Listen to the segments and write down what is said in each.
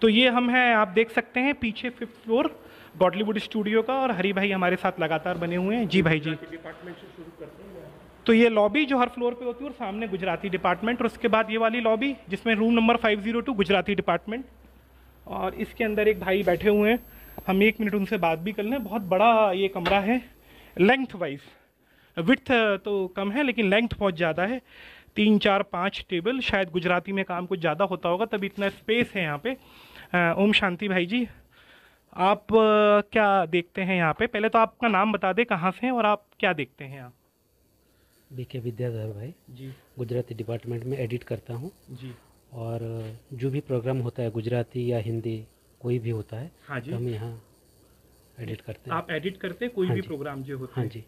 तो ये हम हैं, आप देख सकते हैं पीछे 5th फ्लोर बॉलीवुड स्टूडियो का, और हरी भाई हमारे साथ लगातार बने हुए हैं। जी भाई जी। डिपार्टमेंट से शुरू करते हैं। तो ये लॉबी जो हर फ्लोर पे होती है, और सामने गुजराती डिपार्टमेंट, और उसके बाद ये वाली लॉबी जिसमें रूम नंबर 502 गुजराती डिपार्टमेंट, और इसके अंदर एक भाई बैठे हुए हैं, हम 1 मिनट उनसे बात भी कर लें। बहुत बड़ा ये कमरा है, लेंथ वाइज, विड्थ तो कम है लेकिन लेंथ बहुत ज़्यादा है। 3 4 5 टेबल, शायद गुजराती में काम कुछ ज़्यादा होता होगा तभी इतना स्पेस है यहाँ पे। ओम शांति भाई जी, आप क्या देखते हैं यहाँ पे? पहले तो आपका नाम बता दें, कहाँ से हैं और आप क्या देखते हैं यहाँ? बीके विद्याधर भाई जी गुजराती डिपार्टमेंट में एडिट करता हूँ। जी। और जो भी प्रोग्राम होता है गुजराती या हिंदी कोई भी होता है, हाँ जी। तो हम यहाँ एडिट करते हैं। आप एडिट करते हैं कोई हाँ भी जी। प्रोग्राम जो होते हाँ हैं? जी।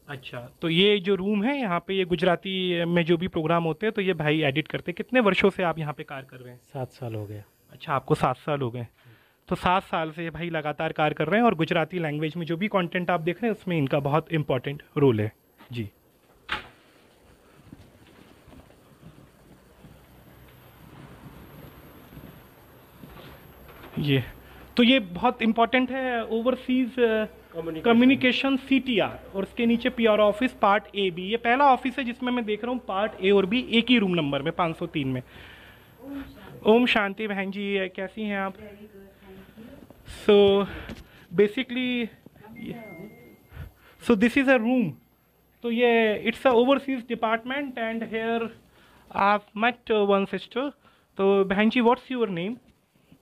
अच्छा, तो ये जो रूम है यहाँ पे, ये गुजराती में जो भी प्रोग्राम होते हैं तो ये भाई एडिट करते हैं। कितने वर्षों से आप यहाँ पे कार्य कर रहे हैं? 7 साल हो गया। अच्छा, आपको 7 साल हो गए। तो 7 साल से ये भाई लगातार कार्य कर रहे हैं, और गुजराती लैंग्वेज में जो भी कंटेंट आप देख रहे हैं उसमें इनका बहुत इंपॉर्टेंट रोल है। जी। ये तो ये बहुत इंपॉर्टेंट है, ओवरसीज कम्युनिकेशन CTR, और उसके नीचे PR office part A B। ये पहला ऑफिस है जिसमें मैं देख रहा हूँ पार्ट A और B एक ही रूम नंबर में, 503 में। ओम शांति बहन जी, कैसी हैं आप? So basically, so this is a room. तो ये it's a overseas department, and here I met one sister. तो बहन जी, what's your name?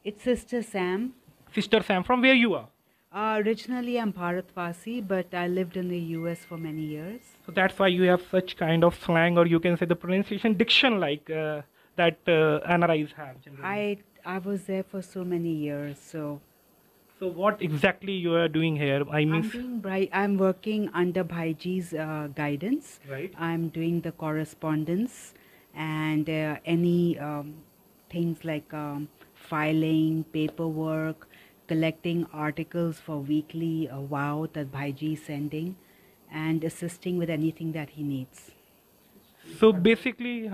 It's Sister Sam. Sister Sam, from where you are? Originally, I'm Bharatvasi, but I lived in the US for many years. So that's why you have such kind of slang, or you can say the pronunciation diction like that NRIs have generally. I was there for so many years, so So what exactly you are doing here? I'm working under Bhaiji's guidance. Right. I'm doing the correspondence and any things like filing, paperwork, collecting articles for weekly wow that Bhaiji is sending, and assisting with anything that he needs. So basically,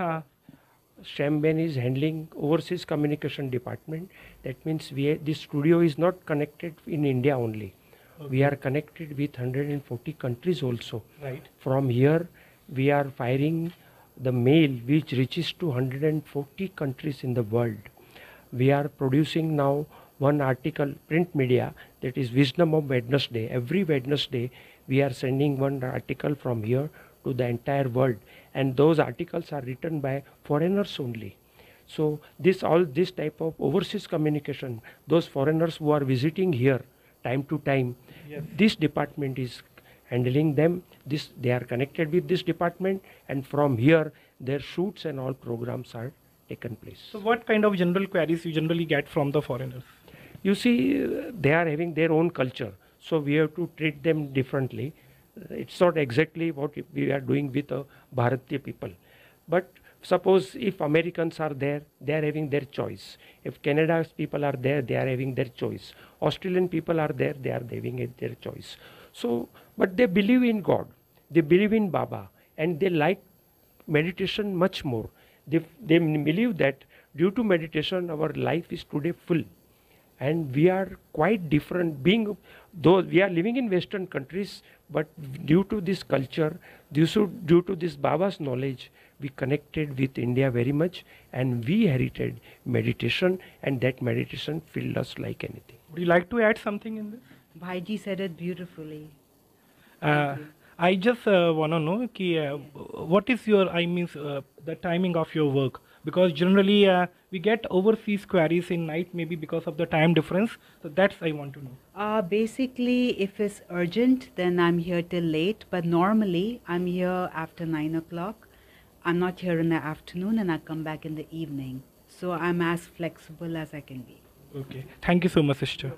Shamben is handling overseas communication department. That means this studio is not connected in India only. Okay. We are connected with 140 countries also. Right. From here, we are firing the mail which reaches to 140 countries in the world. We are producing now one article, print media, that is Wisdom of Wednesday. Every Wednesday, we are sending one article from here to the entire world, and those articles are written by foreigners only. So all this type of overseas communication, those foreigners who are visiting here time to time, yes, this department is handling them. They are connected with this department, and from here their shoots and all programs are taken place. So what kind of general queries you generally get from the foreigners? You see, they are having their own culture, so we have to treat them differently. It's not exactly what we are doing with Bharatiya people. But suppose if Americans are there, they are having their choice. If Canada's people are there, they are having their choice. Australian people are there, they are having their choice. So, but they believe in God, they believe in Baba, and they like meditation much more. They believe that due to meditation, our life is today full. And we are quite different, though we are living in Western countries, but due to this culture, due to this Baba's knowledge, we connected with India very much, and we inherited meditation, and that meditation filled us like anything. Would you like to add something in this? Bhaiji said it beautifully. I just want to know what is your, the timing of your work, because generally we get overseas queries in night, maybe because of the time difference. So that's I want to know. Basically, if it's urgent, then I'm here till late. But normally, I'm here after 9 o'clock. I'm not here in the afternoon, and I come back in the evening. So I'm as flexible as I can be. Okay. Thank you so much, sister.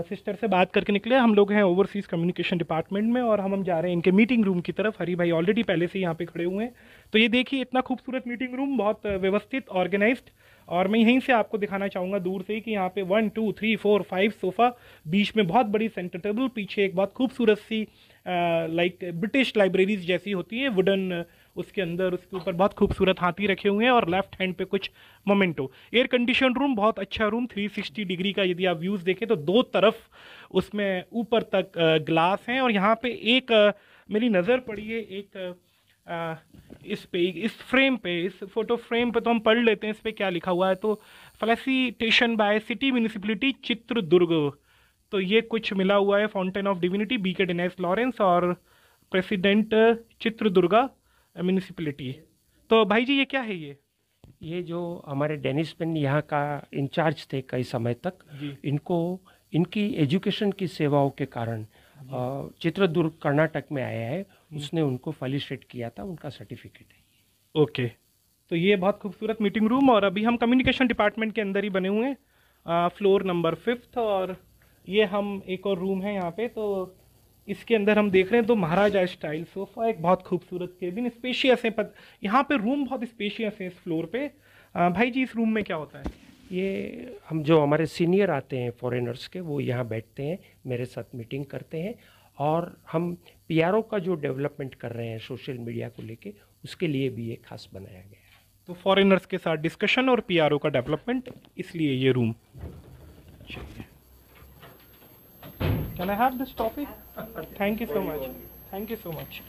Sister से बात करके निकले हम लोग हैं overseas communication department में, और हम जा रहे हैं इनके मीटिंग रूम की तरफ। हरी भाई ऑलरेडी पहले से यहाँ पे खड़े हुए हैं। तो ये देखिए, इतना खूबसूरत मीटिंग रूम, बहुत व्यवस्थित, ऑर्गेनाइज्ड। और मैं यहीं से आपको दिखाना चाहूँगा दूर से ही कि यहाँ पे 1 2 3 4 5 सोफ़ा, बीच में बहुत बड़ी सेंटर टेबल, पीछे एक बहुत खूबसूरत सी लाइक ब्रिटिश लाइब्रेरीज जैसी होती है, वुडन, उसके अंदर उसके ऊपर बहुत खूबसूरत हाथी रखे हुए हैं और लेफ्ट हैंड पे कुछ मोमेंटो। एयर कंडीशन रूम, बहुत अच्छा रूम, 360 डिग्री का यदि आप व्यूज़ देखें तो दो तरफ उसमें ऊपर तक ग्लास हैं। और यहाँ पे एक मेरी नज़र पड़ी है एक इस पे, इस फ्रेम पे, इस फोटो फ्रेम पे तो हम पढ़ लेते हैं इस पे क्या लिखा हुआ है। तो felicitation by city municipality Chitradurga, तो ये कुछ मिला हुआ है, fountain of divinity BK Dennis Lawrence और प्रेसिडेंट चित्रदुर्गा म्यूनिसिपलिटी। तो भाई जी ये क्या है ये जो हमारे डेनिस पेन यहाँ का इंचार्ज थे कई समय तक, इनको इनकी एजुकेशन की सेवाओं के कारण चित्रदुर्ग कर्नाटक में आया है, उसने उनको फेलिसिटेट किया था, उनका सर्टिफिकेट है। ओके, तो ये बहुत खूबसूरत मीटिंग रूम। और अभी हम कम्युनिकेशन डिपार्टमेंट के अंदर ही बने हुए हैं, फ्लोर नंबर 5। और ये हम एक और रूम है यहाँ पे, तो इसके अंदर हम देख रहे हैं तो महाराजा स्टाइल सोफ़ा, एक बहुत खूबसूरत केबिन, स्पेशियस है। यहाँ पे रूम बहुत स्पेशियस है इस फ्लोर पे। भाई जी इस रूम में क्या होता है? ये हम जो हमारे सीनियर आते हैं फॉरेनर्स के, वो यहाँ बैठते हैं, मेरे साथ मीटिंग करते हैं, और हम पीआरओ का जो डेवलपमेंट कर रहे हैं सोशल मीडिया को लेके, उसके लिए भी ये खास बनाया गया है। तो फॉरेनर्स के साथ डिस्कशन और पीआरओ का डेवलपमेंट, इसलिए ये रूम। चलिए, can I have this topic? Thank you so much, thank you so much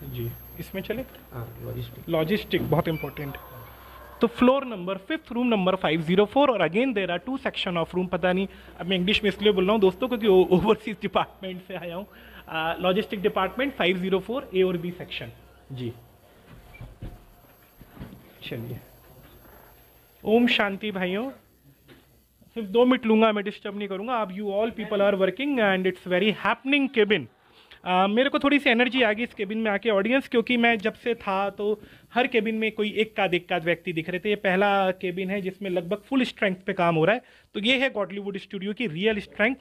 जी। इसमें चले, लॉजिस्टिक बहुत इंपॉर्टेंट। तो फ्लोर नंबर 5, रूम नंबर 504। और again there are 2 section of room. पता नहीं, अब मैं इंग्लिश में इसलिए बोल रहा हूँ दोस्तों क्योंकि ओवरसीज डिपार्टमेंट से आया हूँ। लॉजिस्टिक डिपार्टमेंट 504 ए और बी सेक्शन जी। चलिए, ओम शांति भाइयों। सिर्फ 2 मिनट लूंगा, मैं डिस्टर्ब नहीं करूंगा आप। You all people are working and it's very happening cabin. मेरे को थोड़ी सी एनर्जी आ गई इस केबिन में आके ऑडियंस, क्योंकि मैं जब से था तो हर केबिन में कोई एक का व्यक्ति दिख रहे थे। ये पहला केबिन है जिसमें लगभग फुल स्ट्रेंथ पे काम हो रहा है। तो ये है गॉडलीवुड स्टूडियो की रियल स्ट्रेंथ।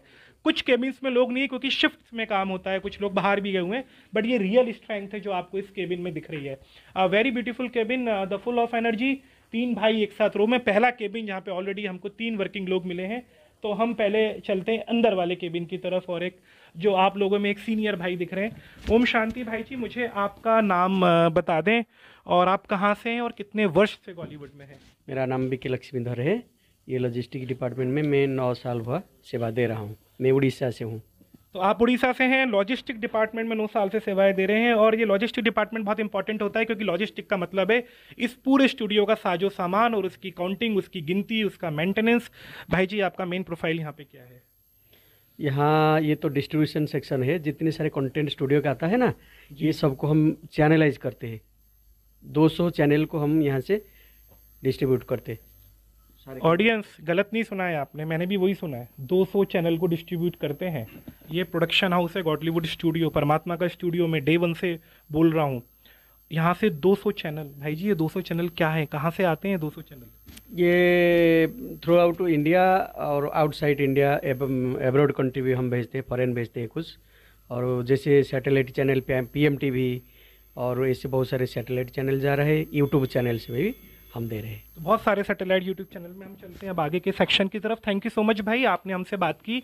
कुछ केबिन्स में लोग नहीं, क्योंकि शिफ्ट में काम होता है, कुछ लोग बाहर भी गए हुए हैं, बट ये रियल स्ट्रेंथ है जो आपको इस केबिन में दिख रही है। Very beautiful cabin, the full of energy. 3 भाई एक साथ रो में, पहला केबिन जहाँ पे ऑलरेडी हमको 3 वर्किंग लोग मिले हैं। तो हम पहले चलते हैं अंदर वाले केबिन की तरफ, और एक जो आप लोगों में एक सीनियर भाई दिख रहे हैं। ओम शांति भाई जी, मुझे आपका नाम बता दें और आप कहाँ से हैं और कितने वर्ष से बॉलीवुड में हैं? मेरा नाम बीके लक्ष्मीधर है। ये लॉजिस्टिक डिपार्टमेंट में मैं 9 साल हुआ सेवा दे रहा हूँ। मैं उड़ीसा से हूँ। तो आप उड़ीसा से हैं, लॉजिस्टिक डिपार्टमेंट में 9 साल से सेवाएं दे रहे हैं। और ये लॉजिस्टिक डिपार्टमेंट बहुत इंपॉर्टेंट होता है, क्योंकि लॉजिस्टिक का मतलब है इस पूरे स्टूडियो का साजो सामान और उसकी काउंटिंग, उसकी गिनती, उसका मेंटेनेंस। भाई जी आपका मेन प्रोफाइल यहाँ पे क्या है? यहाँ ये तो डिस्ट्रीब्यूशन सेक्शन है। जितने सारे कंटेंट स्टूडियो का आता है ना, ये सबको हम चैनलाइज करते हैं। 200 चैनल को हम यहाँ से डिस्ट्रीब्यूट करते हैं। ऑडियंस गलत नहीं सुना है आपने, मैंने भी वही सुना है। 200 चैनल को डिस्ट्रीब्यूट करते हैं। ये प्रोडक्शन हाउस है गॉडलीवुड स्टूडियो, परमात्मा का स्टूडियो। मैं डे 1 से बोल रहा हूँ, यहाँ से 200 चैनल। भाई जी ये 200 चैनल क्या है, कहाँ से आते हैं 200 चैनल? ये थ्रू आउट टू इंडिया और आउटसाइड इंडिया एब्रॉड कंट्री भी हम भेजते हैं, फॉरेन भेजते हैं कुछ। और जैसे सैटेलाइट चैनल पे PMTV और ऐसे बहुत सारे सैटेलाइट चैनल जा रहे हैं। यूट्यूब चैनल से भी हम दे रहे हैं। तो बहुत सारे सैटेलाइट यूट्यूब चैनल में हम चलते हैं अब आगे के सेक्शन की तरफ। थैंक यू सो मच भाई, आपने हमसे बात की।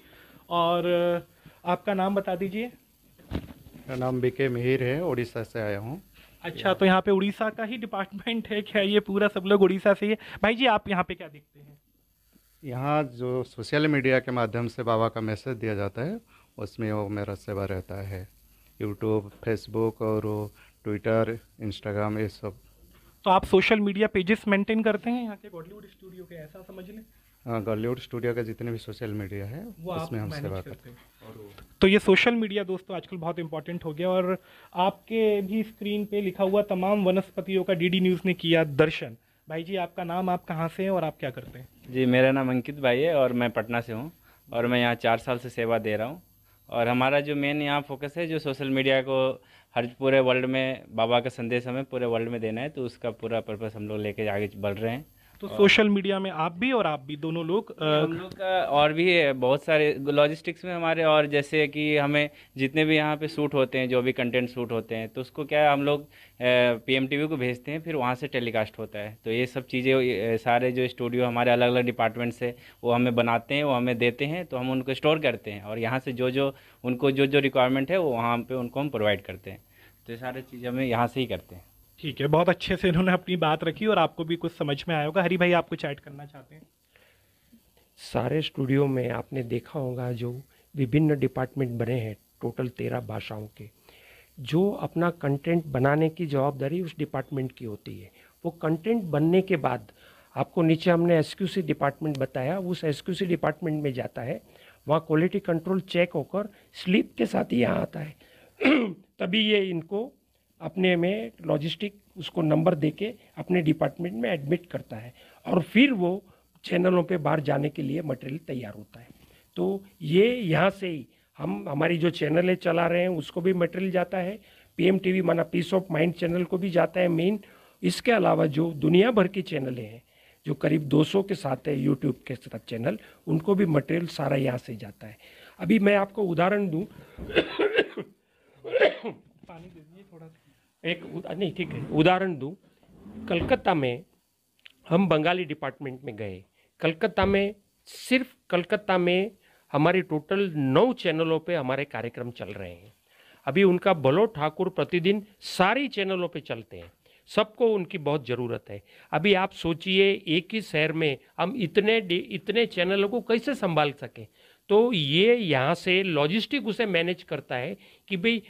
और आपका नाम बता दीजिए। मेरा नाम बीके मिहिर है, उड़ीसा से आया हूँ। अच्छा, तो यहाँ पे उड़ीसा का ही डिपार्टमेंट है क्या? ये पूरा सब लोग उड़ीसा से ही है। भाई जी आप यहाँ पे क्या देखते हैं? यहाँ जो सोशल मीडिया के माध्यम से बाबा का मैसेज दिया जाता है, उसमें वो मेरा सेवा रहता है। यूट्यूब, फेसबुक और ट्विटर, इंस्टाग्राम, ये सब। तो आप सोशल मीडिया पेजेस मेंटेन करते हैं यहाँ के गॉडलीवुड स्टूडियो के, ऐसा समझ लें? हाँ, गॉलीवुड स्टूडियो का जितने भी सोशल मीडिया है उसमें हम सेवा करते हैं। तो ये सोशल मीडिया दोस्तों आजकल बहुत इंपॉर्टेंट हो गया। और आपके भी स्क्रीन पे लिखा हुआ तमाम वनस्पतियों का डीडी न्यूज़ ने किया दर्शन। भाई जी आपका नाम, आप कहाँ से हैं और आप क्या करते हैं? जी मेरा नाम अंकित भाई है और मैं पटना से हूँ और मैं यहाँ 4 साल से सेवा दे रहा हूँ। और हमारा जो मेन यहाँ फोकस है, जो सोशल मीडिया को हर पूरे वर्ल्ड में बाबा का संदेश हमें पूरे वर्ल्ड में देना है, तो उसका पूरा पर्पस हम लोग लेके आगे बढ़ रहे हैं। तो सोशल मीडिया में आप भी और आप भी दोनों लोग हम लोग का और भी है बहुत सारे लॉजिस्टिक्स में हमारे, और जैसे कि हमें जितने भी यहाँ पे शूट होते हैं, जो भी कंटेंट शूट होते हैं, तो उसको क्या है हम लोग पीएमटीवी को भेजते हैं, फिर वहाँ से टेलीकास्ट होता है। तो ये सब चीज़ें सारे जो स्टूडियो हमारे अलग अलग डिपार्टमेंट से वो हमें बनाते हैं, वो हमें देते हैं, तो हम उनको स्टोर करते हैं, और यहाँ से जो उनको जो रिक्वायरमेंट है वो वहाँ पे उनको हम प्रोवाइड करते हैं। तो ये सारी चीज़ें हमें यहाँ से ही करते हैं। ठीक है, बहुत अच्छे से इन्होंने अपनी बात रखी और आपको भी कुछ समझ में आया होगा। हरी भाई, आप कुछ ऐड करना चाहते हैं? सारे स्टूडियो में आपने देखा होगा जो विभिन्न डिपार्टमेंट बने हैं, टोटल 13 भाषाओं के, जो अपना कंटेंट बनाने की जवाबदारी उस डिपार्टमेंट की होती है। वो कंटेंट बनने के बाद आपको नीचे हमने SQC डिपार्टमेंट बताया, उस SQC डिपार्टमेंट में जाता है, वहाँ क्वालिटी कंट्रोल चेक होकर स्लिप के साथ ही यहाँ आता है तभी ये इनको अपने में लॉजिस्टिक उसको नंबर देके अपने डिपार्टमेंट में एडमिट करता है, और फिर वो चैनलों पे बाहर जाने के लिए मटेरियल तैयार होता है। तो ये यहाँ से ही हम हमारी जो चैनल है चला रहे हैं उसको भी मटेरियल जाता है, PMTV माना पीस ऑफ माइंड चैनल को भी जाता है मेन। इसके अलावा जो दुनिया भर की चैनलें हैं, जो करीब 200 के साथ है यूट्यूब के साथ चैनल, उनको भी मटेरियल सारा यहाँ से जाता है। अभी मैं आपको उदाहरण दूँ पानी दे दीजिए थोड़ा सा। नहीं ठीक है, उदाहरण दूँ। कलकत्ता में हम बंगाली डिपार्टमेंट में गए। कलकत्ता में सिर्फ कलकत्ता में हमारे टोटल 9 चैनलों पे हमारे कार्यक्रम चल रहे हैं। अभी उनका बलो ठाकुर प्रतिदिन सारी चैनलों पे चलते हैं, सबको उनकी बहुत ज़रूरत है। अभी आप सोचिए एक ही शहर में हम इतने चैनलों को कैसे संभाल सकें। तो ये यहाँ से लॉजिस्टिक उसे मैनेज करता है कि भाई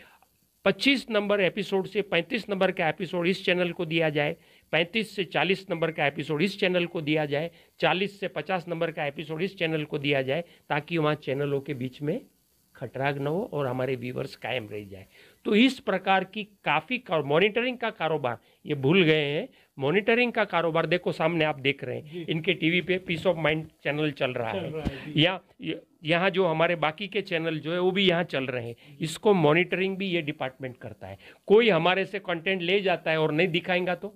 25 नंबर एपिसोड से 35 नंबर का एपिसोड इस चैनल को दिया जाए, 35 से 40 नंबर का एपिसोड इस चैनल को दिया जाए, 40 से 50 नंबर का एपिसोड इस चैनल को दिया जाए, ताकि वहाँ चैनलों के बीच में खटराग न हो और हमारे व्यूवर्स कायम रह जाए। तो इस प्रकार की काफ़ी मॉनिटरिंग का कारोबार ये भूल गए हैं। मॉनिटरिंग का कारोबार देखो सामने आप देख रहे हैं, इनके टीवी पे पीस ऑफ माइंड चैनल चल रहा है, यहाँ जो हमारे बाकी के चैनल जो है वो भी यहाँ चल रहे हैं। इसको मॉनिटरिंग भी ये डिपार्टमेंट करता है। कोई हमारे से कंटेंट ले जाता है और नहीं दिखाएगा तो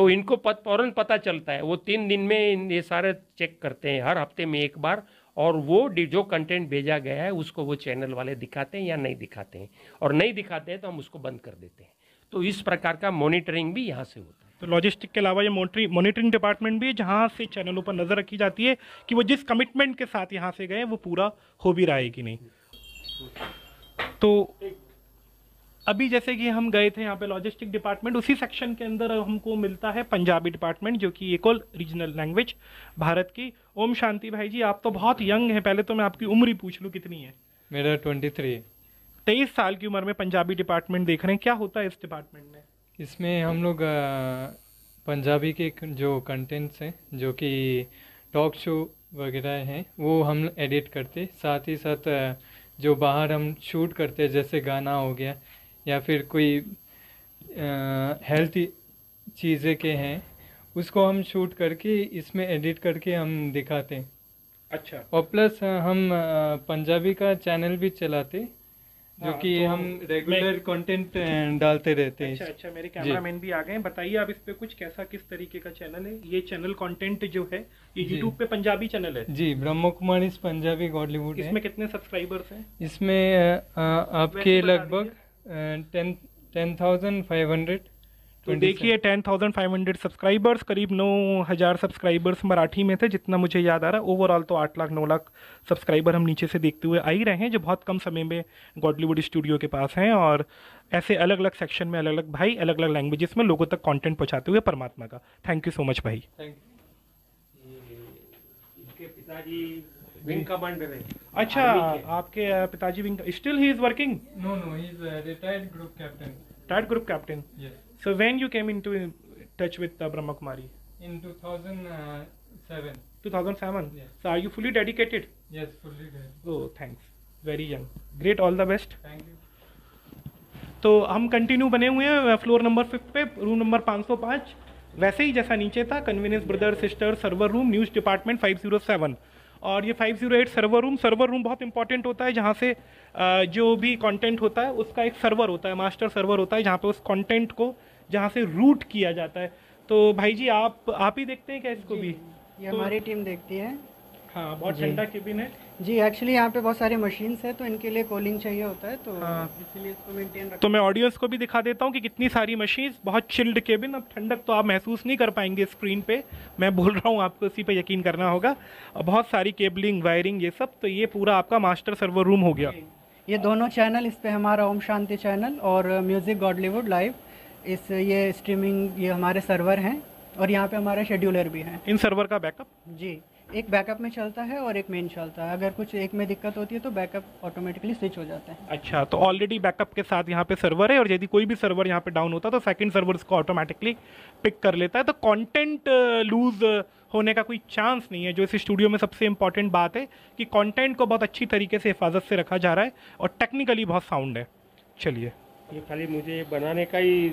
इनको फौरन पता चलता है। वो 3 दिन में ये सारे चेक करते हैं, हर हफ्ते में एक बार, और वो जो कंटेंट भेजा गया है उसको वो चैनल वाले दिखाते हैं या नहीं दिखाते हैं, और नहीं दिखाते हैं तो हम उसको बंद कर देते हैं। तो इस प्रकार का मॉनिटरिंग भी यहाँ से होता है। तो लॉजिस्टिक के अलावा ये मॉनिटरिंग डिपार्टमेंट भी है, जहाँ से चैनलों पर नज़र रखी जाती है कि वो जिस कमिटमेंट के साथ यहाँ से गए वो पूरा हो भी रहा है कि नहीं। तो अभी जैसे कि हम गए थे यहाँ पे लॉजिस्टिक डिपार्टमेंट, उसी सेक्शन के अंदर हमको मिलता है पंजाबी डिपार्टमेंट, जो कि एक और रीजनल लैंग्वेज भारत की। ओम शांति भाई जी, आप तो बहुत यंग हैं, पहले तो मैं आपकी उम्र ही पूछ लूँ, कितनी है? मेरा 23 साल की उम्र में पंजाबी डिपार्टमेंट देख रहे हैं। क्या होता है इस डिपार्टमेंट में? इसमें हम लोग पंजाबी के जो कंटेंट्स हैं, जो कि टॉक शो वगैरह हैं, वो हम एडिट करते, साथ ही साथ जो बाहर हम शूट करते हैं, जैसे गाना हो गया या फिर कोई हेल्थ चीज़ें के हैं, उसको हम शूट करके इसमें एडिट करके हम दिखाते हैं। अच्छा। और प्लस हम पंजाबी का चैनल भी चलाते, जो कि तो हम रेगुलर कंटेंट डालते रहते हैं। अच्छा, मेरे कैमरामैन भी आ गए हैं। बताइए आप इस पे कुछ, कैसा किस तरीके का चैनल है ये? चैनल कंटेंट जो है ये YouTube पे पंजाबी चैनल है? जी, ब्रह्म कुमारी पंजाबी गॉलीवुड है। इसमें कितने सब्सक्राइबर्स हैं? इसमें आपके लगभग 10,500। तो देखिए 10,500 सब्सक्राइबर्स, करीब 9,000 सब्सक्राइबर्स मराठी में थे, जितना मुझे याद आ रहा है। ओवरऑल तो 8 लाख 9 लाख सब्सक्राइबर हम नीचे से देखते हुए आ ही रहे हैं, जो बहुत कम समय में गॉडलीवुड स्टूडियो के पास हैं। और ऐसे अलग अलग सेक्शन में अलग अलग भाई अलग अलग लैंग्वेजेस में लोगों तक कंटेंट पहुंचाते हुए परमात्मा का थैंक यू सो मच भाई। अच्छा, आपके पिताजी wing, still he is working? No, he is a retired group captain. Retired group captain. Yes. So when you came into touch with Brahma Kumari? In 2007. 2007. Yes. So are you fully dedicated? Yes, fully dead. Oh, thanks. Very young. Great. All the best. Thank you. तो हम continue बने हुए हैं floor number 5 पे, room number 505, वैसे ही जैसा नीचे था, convenience brother sister server room, news department 507। और ये 508 सर्वर रूम बहुत इंपॉर्टेंट होता है, जहाँ से जो भी कंटेंट होता है उसका एक सर्वर होता है, मास्टर सर्वर होता है, जहाँ पे उस कंटेंट को जहाँ से रूट किया जाता है। तो भाई जी आप ही देखते हैं क्या इसको भी? ये तो- हमारी टीम देखती है हाँ, बहुत ठंडा केबिन है। जी। एक्चुअली यहाँ पे बहुत सारे मशीन्स है तो इनके लिए कूलिंग चाहिए होता है, तो हाँ। इसीलिए इसको मेंटेन तो मैं ऑडियंस को भी दिखा देता हूँ कि कितनी सारी मशीन्स, बहुत चिल्ड केबिन। अब ठंडक तो आप महसूस नहीं कर पाएंगे स्क्रीन पे, मैं बोल रहा हूँ, आपको इसी पे यकीन करना होगा। और बहुत सारी केबलिंग, वायरिंग, ये सब। तो ये पूरा आपका मास्टर सर्वर रूम हो गया। ये दोनों चैनल, इस पे हमारा ओम शांति चैनल और म्यूज़िक गॉडलीवुड लाइव, ये स्ट्रीमिंग, ये हमारे सर्वर हैं। और यहाँ पे हमारा शेड्यूलर भी है। इन सर्वर का बैकअप? जी, एक बैकअप में चलता है और एक मेन चलता है। अगर कुछ एक में दिक्कत होती है तो बैकअप ऑटोमेटिकली स्विच हो जाता है। अच्छा, तो ऑलरेडी बैकअप के साथ यहाँ पे सर्वर है, और यदि कोई भी सर्वर यहाँ पे डाउन होता है तो सेकंड सर्वर इसको ऑटोमेटिकली पिक कर लेता है। तो कंटेंट लूज होने का कोई चांस नहीं है, जो इस स्टूडियो में सबसे इंपॉर्टेंट बात है कि कंटेंट को बहुत अच्छी तरीके से हिफाजत से रखा जा रहा है और टेक्निकली बहुत साउंड है। चलिए, ये खाली मुझे बनाने का ही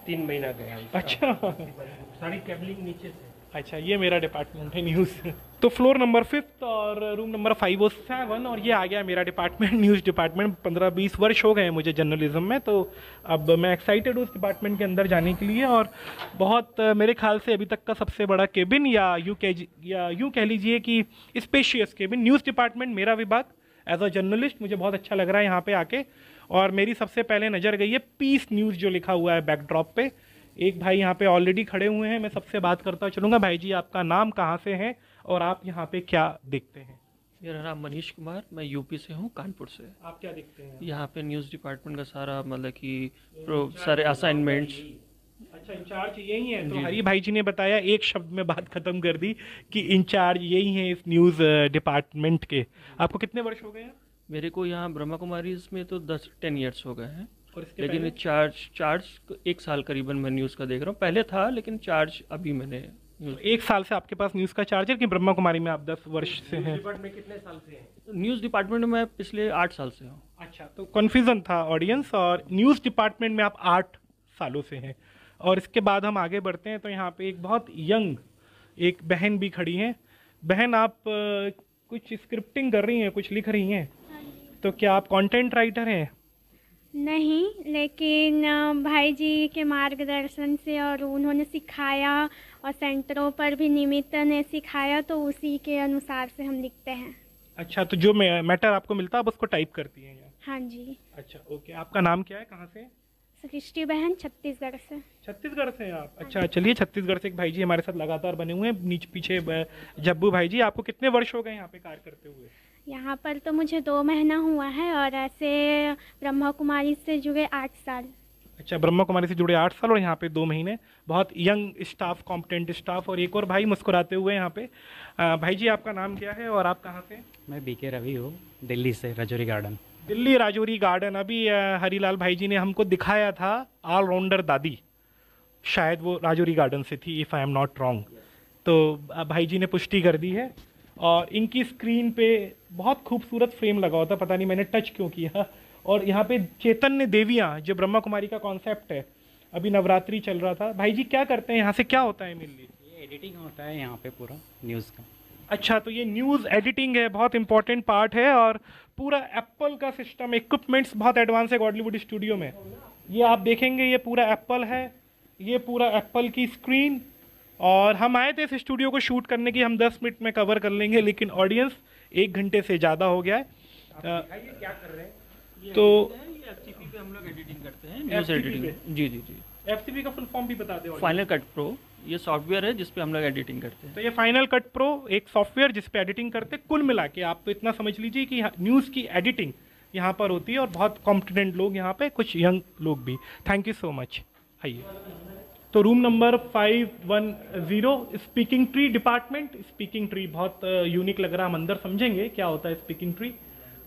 3 महीना गया इसका। अच्छा, सारी केबलिंग नीचे से। अच्छा, ये मेरा डिपार्टमेंट है न्यूज़। तो फ्लोर नंबर 5 और रूम नंबर 507, और ये आ गया मेरा डिपार्टमेंट, न्यूज़ डिपार्टमेंट। 15-20 वर्ष हो गए हैं मुझे जर्नलिज्म में, तो अब मैं एक्साइटेड हूँ उस डिपार्टमेंट के अंदर जाने के लिए। और बहुत मेरे ख्याल से अभी तक का सबसे बड़ा केबिन, या यूँ कह लीजिए कि स्पेशियस केबिन, न्यूज़ डिपार्टमेंट, मेरा विभाग। एज अ जर्नलिस्ट मुझे बहुत अच्छा लग रहा है यहाँ पे आके। और मेरी सबसे पहले नज़र गई है पीस न्यूज़ जो लिखा हुआ है बैकड्रॉप पे। एक भाई यहाँ पे ऑलरेडी खड़े हुए हैं, मैं सबसे बात करता चलूँगा। भाई जी, आपका नाम, कहाँ से हैं और आप यहाँ पे क्या देखते हैं? मेरा नाम मनीष कुमार, मैं यूपी से हूँ, कानपुर से। आप क्या देखते हैं यहाँ पे न्यूज़ डिपार्टमेंट का सारा मतलब कि सारे असाइनमेंट्स। अच्छा, इंचार्ज यही है? तो हरी भाई जी ने बताया, एक शब्द में बात खत्म कर दी कि इंचार्ज यही हैं इस न्यूज़ डिपार्टमेंट के। आपको कितने वर्ष हो गए हैं? मेरे को यहाँ ब्रह्मा कुमारी में तो 10 ईयर्स हो गए हैं। और इसके लेकिन चार्ज 1 साल करीबन मैं न्यूज़ का देख रहा हूँ। पहले था लेकिन चार्ज अभी मैंने एक साल से आपके पास न्यूज़ का चार्ज है कि ब्रह्मा कुमारी में आप 10 वर्ष से हैं? डिपार्टमेंट कितने साल से हैं? न्यूज़ डिपार्टमेंट में पिछले 8 साल से हूँ। अच्छा, तो कन्फ्यूज़न था ऑडियंस। और न्यूज़ डिपार्टमेंट में आप 8 सालों से हैं। और इसके बाद हम आगे बढ़ते हैं, तो यहाँ पे एक बहुत यंग एक बहन भी खड़ी हैं। बहन, आप कुछ स्क्रिप्टिंग कर रही हैं, कुछ लिख रही हैं, तो क्या आप कंटेंट राइटर हैं? नहीं, लेकिन भाई जी के मार्गदर्शन से और उन्होंने सिखाया और सेंटरों पर भी निमित्त ने सिखाया, तो उसी के अनुसार से हम लिखते हैं। अच्छा, तो जो मैटर आपको मिलता है आप उसको टाइप करती हैं या? हाँ जी। अच्छा, ओके। आपका नाम क्या है, कहाँ से? सृष्टि बहन, छत्तीसगढ़ से। छत्तीसगढ़ से हैं आप? अच्छा, चलिए, छत्तीसगढ़ से एक भाई जी हमारे साथ लगातार बने हुए हैं, नीचे पीछे जब्बू भाई जी। आपको कितने वर्ष हो गए यहाँ पे कार्य करते हुए? यहाँ पर तो मुझे 2 महीना हुआ है, और ऐसे ब्रह्मा कुमारी से जुड़े 8 साल। अच्छा, ब्रह्मा कुमारी से जुड़े 8 साल और यहाँ पे 2 महीने। बहुत यंग स्टाफ, कॉम्पिटेंट स्टाफ। और एक और भाई मुस्कुराते हुए यहाँ पे। भाई जी, आपका नाम क्या है और आप कहाँ से? मैं बीके रवि हूँ, दिल्ली से, राजौरी गार्डन। दिल्ली राजौरी गार्डन। अभी हरीलाल भाई जी ने हमको दिखाया था ऑलराउंडर दादी, शायद वो राजौरी गार्डन से थी, if I am not wrong. तो भाई जी ने पुष्टि कर दी है। और इनकी स्क्रीन पे बहुत खूबसूरत फ्रेम लगा होता, पता नहीं मैंने टच क्यों किया। और यहाँ पे चैतन्य देवियाँ, जो ब्रह्मा कुमारी का कॉन्सेप्ट है, अभी नवरात्रि चल रहा था। भाई जी, क्या करते हैं यहाँ से, क्या होता है मेनली? ये एडिटिंग होता है यहाँ पे पूरा न्यूज़ का। अच्छा, तो ये न्यूज़ एडिटिंग है, बहुत इंपॉर्टेंट पार्ट है। और पूरा एप्पल का सिस्टम, इक्विपमेंट्स बहुत एडवांस है गॉडलीवुड स्टूडियो में। ये आप देखेंगे, ये पूरा एप्पल है, ये पूरा एप्पल की स्क्रीन। और हम आए थे इस स्टूडियो को शूट करने की, हम 10 मिनट में कवर कर लेंगे, लेकिन ऑडियंस 1 घंटे से ज़्यादा हो गया है। क्या कर रहे हैं? तो FTP पे हम लोग एडिटिंग करते हैं, न्यूज़ एडिटिंग। जी जी जी। FTP का फुल फॉर्म भी बता दें। फाइनल कट प्रो ये सॉफ्टवेयर है जिस पे हम लोग एडिटिंग करते हैं। तो ये फाइनल कट प्रो एक सॉफ्टवेयर जिस पे एडिटिंग करते हैं। कुल मिला के आप तो इतना समझ लीजिए कि न्यूज़ की एडिटिंग यहाँ पर होती है, और बहुत कॉम्पिटेंट लोग यहाँ पे, कुछ यंग लोग भी। Thank you so much. आइए, तो room number 510, speaking tree department. Speaking tree बहुत यूनिक लग रहा है, हम अंदर समझेंगे क्या होता है स्पीकिंग ट्री।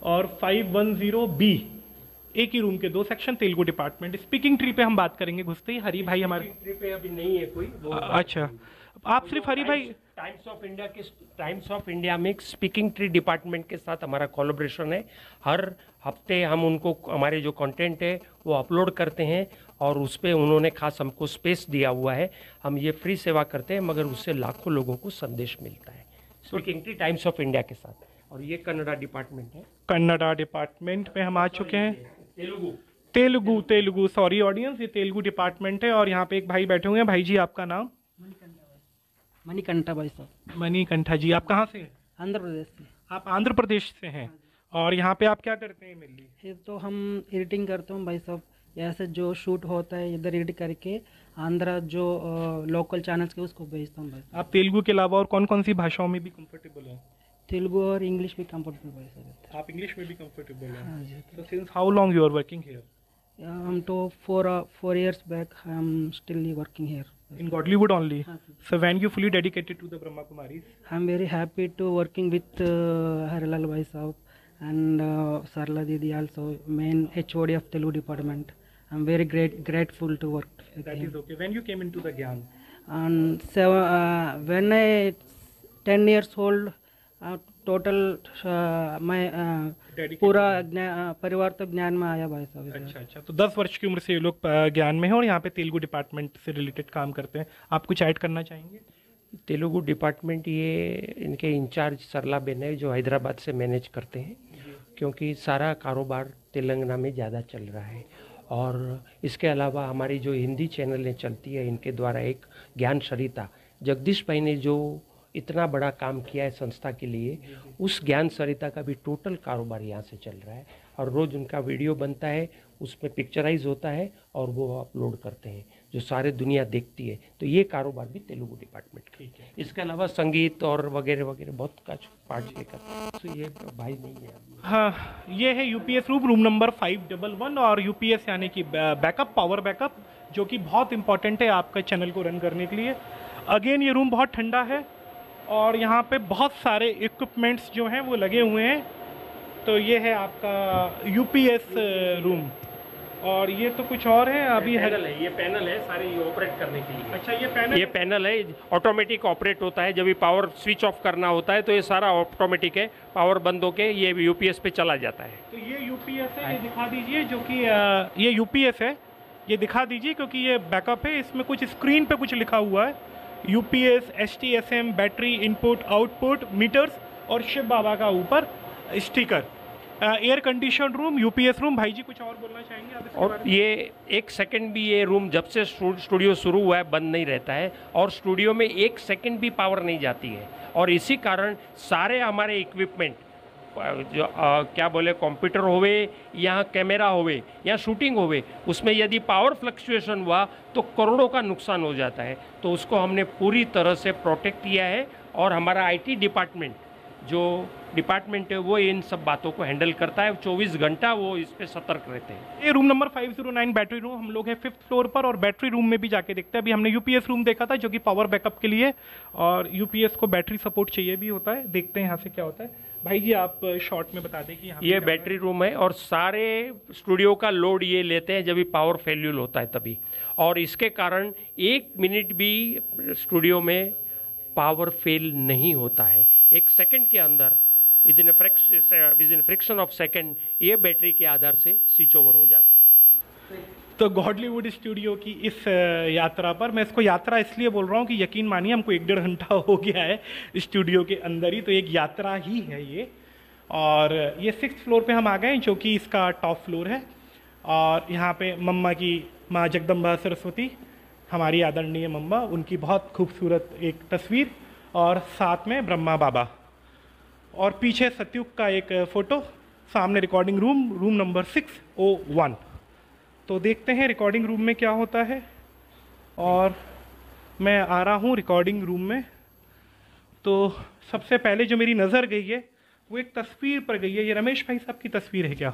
और 510B, एक ही रूम के 2 section, Telugu department. Speaking tree पे हम बात करेंगे घुसते ही। हरी भाई हमारे ट्री पे अभी नहीं है कोई। अच्छा, आप सिर्फ हरी भाई। टाइम्स ऑफ इंडिया में स्पीकिंग ट्री डिपार्टमेंट के साथ हमारा कोलैबोरेशन है। हर हफ्ते हम उनको हमारे जो कंटेंट है वो अपलोड करते हैं, और उस पर उन्होंने खास हमको स्पेस दिया हुआ है। हम ये फ्री सेवा करते हैं, मगर उससे लाखों लोगों को संदेश मिलता है speaking tree times of India के साथ। और ये कन्नड़ा डिपार्टमेंट है। कन्नड़ा डिपार्टमेंट में हम आ चुके हैं। तेलुगु, सॉरी ऑडियंस, ये तेलुगु डिपार्टमेंट है। और यहाँ पे एक भाई बैठे हुए हैं। भाई जी, आपका नाम? मणिकंठा भाई साहब। मणिकंठा जी, आप कहाँ से हैं? आंध्र प्रदेश से। आप आंध्र प्रदेश से हैं, और यहाँ पे आप क्या करते हैं मेनली? ये तो हम एडिटिंग करते हैं भाई साहब, यहाँ से जो शूट होता है इधर एडिट करके आंध्रा जो लोकल चैनल्स के उसको भेजता हूँ भाई। आप तेलुगु के अलावा और कौन कौन सी भाषाओं में भी कंफर्टेबल हैं? तेलुगु और इंग्लिश भी कंफर्टेबल भाई साहब। आप इंग्लिश में भी कंफर्टेबल हैं? हाँ जी। So since how long you are working here? हम तो 4 years back I am still working here. In Godlywood only? हाँ, So when you fully dedicated to the Brahma Kumaris? I am very happy to working with Harilal Bhai Sahab and Sarla Didi also, main HOD of Telugu department. I am very grateful to work with That him. is okay. When you came into the Gyan? And so, when I 10 years old, total मैं पूरा परिवार तो ज्ञान में आया भाई साहब। अच्छा, तो 10 वर्ष की उम्र से ये लोग ज्ञान में हैं और यहाँ पे तेलुगु डिपार्टमेंट से रिलेटेड काम करते हैं। आप कुछ ऐड करना चाहेंगे? तेलुगु डिपार्टमेंट ये इनके इंचार्ज सरला बेन है जो हैदराबाद से मैनेज करते हैं, क्योंकि सारा कारोबार तेलंगाना में ज़्यादा चल रहा है। और इसके अलावा हमारी जो हिंदी चैनलें चलती है इनके द्वारा एक ज्ञान सरिता, जगदीश भाई ने जो इतना बड़ा काम किया है संस्था के लिए, उस ज्ञान सरिता का भी टोटल कारोबार यहाँ से चल रहा है। और रोज़ उनका वीडियो बनता है, उसमें पिक्चराइज होता है और वो अपलोड करते हैं जो सारे दुनिया देखती है। तो ये कारोबार भी तेलुगु डिपार्टमेंट का है। इसके अलावा संगीत और वगैरह वगैरह बहुत कुछ पार्ट लेकर, तो ये भाई नहीं है। हाँ, ये है यूपीएस रूम नंबर 511 और यूपीएस यानी कि बैकअप, पावर बैकअप, जो कि बहुत इंपॉर्टेंट है आपका चैनल को रन करने के लिए। अगेन ये रूम बहुत ठंडा है और यहाँ पे बहुत सारे इक्विपमेंट्स जो हैं वो लगे हुए हैं। तो ये है आपका यूपीएस रूम, और ये तो कुछ और है अभी पैनल है, ये पैनल है सारे ये ऑपरेट करने के लिए। अच्छा, ये पैनल है, ऑटोमेटिक ऑपरेट होता है। जब भी पावर स्विच ऑफ करना होता है तो ये सारा ऑटोमेटिक है, पावर बंद होके ये यूपीएस पे चला जाता है। तो ये यूपीएस है, ये दिखा दीजिए, जो कि ये यूपीएस है, ये दिखा दीजिए क्योंकि ये बैकअप है। इसमें कुछ स्क्रीन पे कुछ लिखा हुआ है, UPS, HTSM, battery, input, output, meters और शिव बाबा का ऊपर sticker. Air condition room, UPS room. भाई जी कुछ और बोलना चाहेंगे आप इसके और बारे में? ये एक सेकंड भी ये रूम जब से स्टूडियो शुरू हुआ है बंद नहीं रहता है, और स्टूडियो में एक सेकंड भी पावर नहीं जाती है। और इसी कारण सारे हमारे इक्विपमेंट जो क्या बोले, कंप्यूटर होवे या कैमरा होवे या शूटिंग होवे, उसमें यदि पावर फ्लक्चुएशन हुआ तो करोड़ों का नुकसान हो जाता है। तो उसको हमने पूरी तरह से प्रोटेक्ट किया है, और हमारा IT डिपार्टमेंट जो डिपार्टमेंट है वो इन सब बातों को हैंडल करता है। 24 घंटा वो इस पे सतर्क रहते हैं। ये रूम नंबर 509 बैटरी रूम, हम लोग हैं 5th फ्लोर पर, और बैटरी रूम में भी जाके देखते हैं। अभी हमने यूपीएस रूम देखा था जो कि पावर बैकअप के लिए, और यूपीएस को बैटरी सपोर्ट चाहिए भी होता है। देखते हैं यहाँ से क्या होता है। भाई जी आप शॉर्ट में बता दें कि यहाँ ये बैटरी रूम है, और सारे स्टूडियो का लोड ये लेते हैं जब भी पावर फेल्यूर होता है तभी। और इसके कारण 1 मिनट भी स्टूडियो में पावर फेल नहीं होता है। 1 सेकंड के अंदर with in friction of second ये बैटरी के आधार से स्विच ओवर हो जाता है। तो गॉडलीवुड स्टूडियो की इस यात्रा पर, मैं इसको यात्रा इसलिए बोल रहा हूँ कि यकीन मानिए हमको 1-1.5 घंटा हो गया है स्टूडियो के अंदर ही, तो एक यात्रा ही है ये। और ये 6th फ्लोर पे हम आ गए जो कि इसका टॉप फ्लोर है। और यहाँ पे मम्मा की, माँ जगदम्बा सरस्वती, हमारी आदरणीय मम्मा, उनकी बहुत खूबसूरत एक तस्वीर, और साथ में ब्रह्मा बाबा, और पीछे सत्युग का एक फ़ोटो। सामने रिकॉर्डिंग रूम नंबर 601। तो देखते हैं रिकॉर्डिंग रूम में क्या होता है। और मैं आ रहा हूँ रिकॉर्डिंग रूम में। तो सबसे पहले जो मेरी नज़र गई है वो एक तस्वीर पर गई है। ये रमेश भाई साहब की तस्वीर है क्या?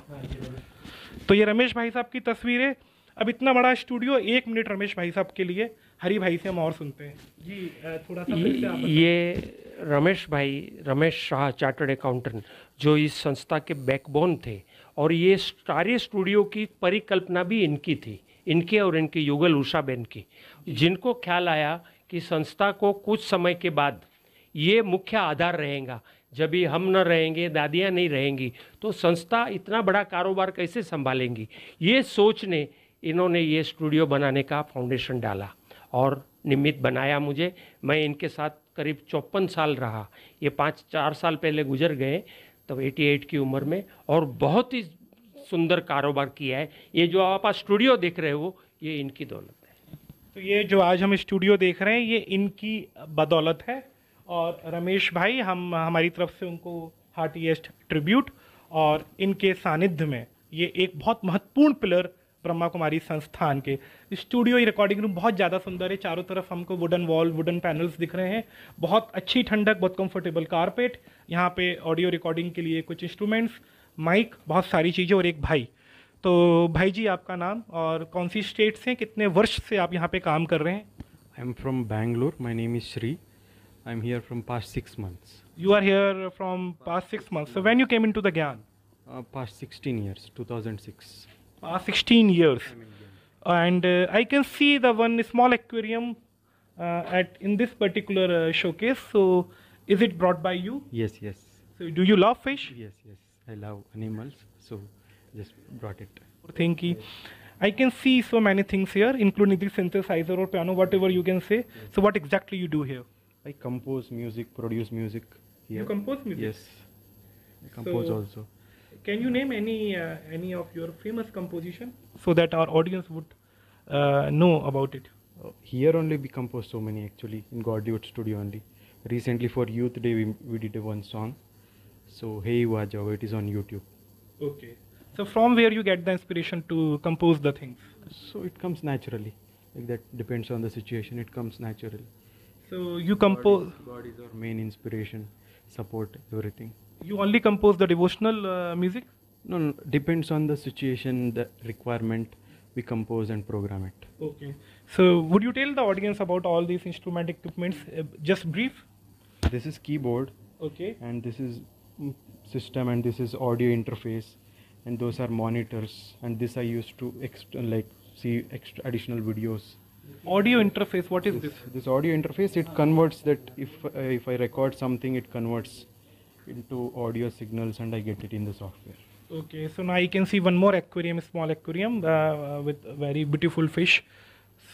तो ये रमेश भाई साहब की तस्वीर है। अब इतना बड़ा स्टूडियो, 1 मिनट रमेश भाई साहब के लिए। हरी भाई से हम और सुनते हैं जी, थोड़ा सा फिर से आप बताएं। ये रमेश शाह चार्टर्ड अकाउंटेंट जो इस संस्था के बैकबोन थे, और ये सारे स्टूडियो की परिकल्पना भी इनकी थी, इनके और इनकी युगल उषाबेन की, जिनको ख्याल आया कि संस्था को कुछ समय के बाद ये मुख्य आधार रहेगा। जब भी हम न रहेंगे, दादियाँ नहीं रहेंगी, तो संस्था इतना बड़ा कारोबार कैसे संभालेंगी। ये सोच ने इन्होंने ये स्टूडियो बनाने का फाउंडेशन डाला और निमित्त बनाया मुझे। मैं इनके साथ करीब 54 साल रहा। ये 5-4 साल पहले गुजर गए, तब 88 की उम्र में, और बहुत ही सुंदर कारोबार किया है। ये जो आप स्टूडियो देख रहे हो ये इनकी दौलत है। तो ये जो आज हम स्टूडियो देख रहे हैं ये इनकी बदौलत है, और रमेश भाई हम हमारी तरफ से उनको हार्टीएस्ट ट्रिब्यूट। और इनके सानिध्य में ये एक बहुत महत्वपूर्ण पिलर ब्रह्मा कुमारी संस्थान के स्टूडियो। ये रिकॉर्डिंग रूम बहुत ज़्यादा सुंदर है, चारों तरफ हमको वुडन वॉल, वुडन पैनल्स दिख रहे हैं, बहुत अच्छी ठंडक, बहुत कंफर्टेबल कारपेट, यहाँ पे ऑडियो रिकॉर्डिंग के लिए कुछ इंस्ट्रूमेंट्स, माइक, बहुत सारी चीज़ें और एक भाई। तो भाई जी आपका नाम और कौन सी स्टेट से, कितने वर्ष से आप यहाँ पे काम कर रहे हैं? I am from Bangalore, my name is Shri, I am here from past 6 months. You are here from past 6 months. So when you came into the Gyan? Past 16 years, 2006. Past 16 years. And I can see the one small aquarium in this particular showcase. So is it brought by you? Yes, yes. So do you love fish? Yes, yes. I love animals, so just brought it. Thank you. I can see so many things here, including the synthesizer or piano, whatever you can say. So what exactly you do here? I compose music, produce music here. You compose music? Yes. I compose also. Can you name any of your famous composition so that our audience would know about it? Here only we compose so many actually, in Godlywood studio only. Recently for Youth Day we did one song. So Hey Wajao, it is on YouTube. Okay. So from where you get the inspiration to compose the things? So it comes naturally. Like that depends on the situation, it comes naturally. So you compose... God is our main inspiration, support, everything. You only compose the devotional music? No, depends on the situation, the requirement, we compose and program it. Okay. So would you tell the audience about all these instrument equipments, just brief? This is keyboard. Okay. And this is system, and this is audio interface, and those are monitors, and this I used to see extra additional videos. Audio interface, what is this? This audio interface, it converts that if I record something, it converts into audio signals and I get it in the software. Okay, so now you can see one more aquarium, small aquarium with very beautiful fish.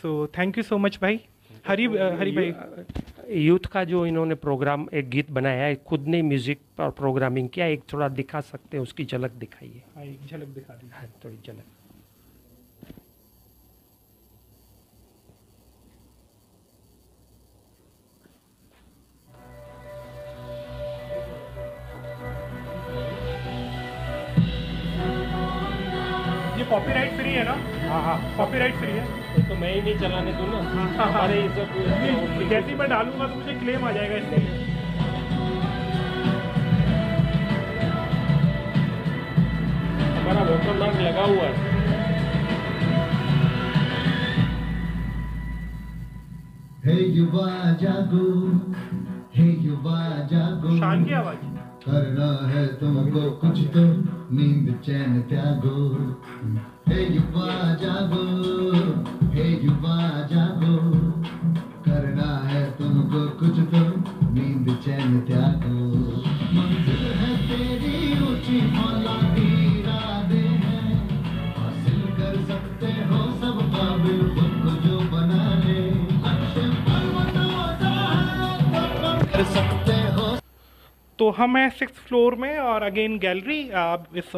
So thank you so much भाई। हरी भाई, youth का जो इन्होंने programme एक गीत बनाया है, खुद ने म्यूजिक और प्रोग्रामिंग किया, एक थोड़ा दिखा सकते हैं, उसकी झलक दिखाइए। हाँ, एक झलक दिखा दीजिए। हाँ, थोड़ी झलक। ये कॉपीराइट फ्री है ना? हाँ हाँ, कॉपीराइट फ्री है। तो मैं ही नहीं चलाने दूँ ना, हमारे ये सब जैसे ही मैं डालूंगा तो मुझे क्लेम आ जाएगा इसलिए। हमारा वॉटरमार्क लगा हुआ है। हे युवा जागो, हे युवा जागो, शान की आवाज। करना है तुमको कुछ तो नींद चैन त्यागो। हे युवा जागो, हे युवा जागो, करना है तुमको कुछ तो नींद चैन त्यागो। मंजिल है तेरी ऊंची, मौला के इरादे हैं, हासिल कर सकते हो सब काबिल खुद को जो बना ले। लक्ष्य पर्वतों सा है तो कर सकते हो। तो हम हैं 6th फ्लोर में और अगेन गैलरी। आप इस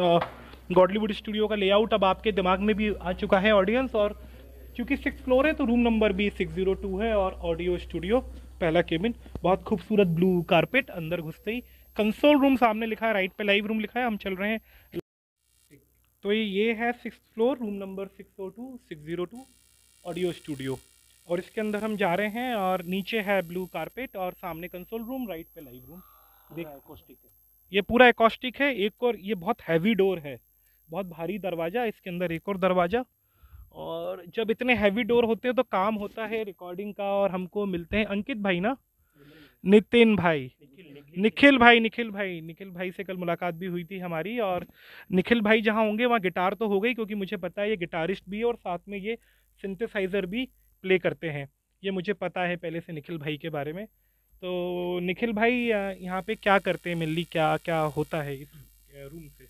गॉडलीवुड स्टूडियो का लेआउट अब आपके दिमाग में भी आ चुका है ऑडियंस, और क्योंकि 6th फ्लोर है तो रूम नंबर भी 602 है और ऑडियो स्टूडियो पहला केबिन। बहुत खूबसूरत ब्लू कारपेट, अंदर घुसते ही कंसोल रूम सामने लिखा है, राइट पे लाइव रूम लिखा है, हम चल रहे हैं। तो ये है 6th floor, room number 602 audio studio, और इसके अंदर हम जा रहे हैं और नीचे है ब्लू कारपेट और सामने कंसोल रूम, राइट पे लाइव रूम। देख, ये पूरा एकॉस्टिक है। एक और ये बहुत हैवी डोर है, बहुत भारी दरवाज़ा, इसके अंदर एक और दरवाज़ा। और जब इतने हैवी डोर होते हैं तो काम होता है रिकॉर्डिंग का, और हमको मिलते हैं अंकित भाई ना, नितिन भाई, निखिल भाई से कल मुलाकात भी हुई थी हमारी। और निखिल भाई जहाँ होंगे वहाँ गिटार तो हो गई, क्योंकि मुझे पता है ये गिटारिस्ट भी है और साथ में ये सिंथेसाइज़र भी प्ले करते हैं, ये मुझे पता है पहले से निखिल भाई के बारे में। तो निखिल भाई यहाँ पे क्या करते हैं मेनली, क्या क्या होता है इस रूम से?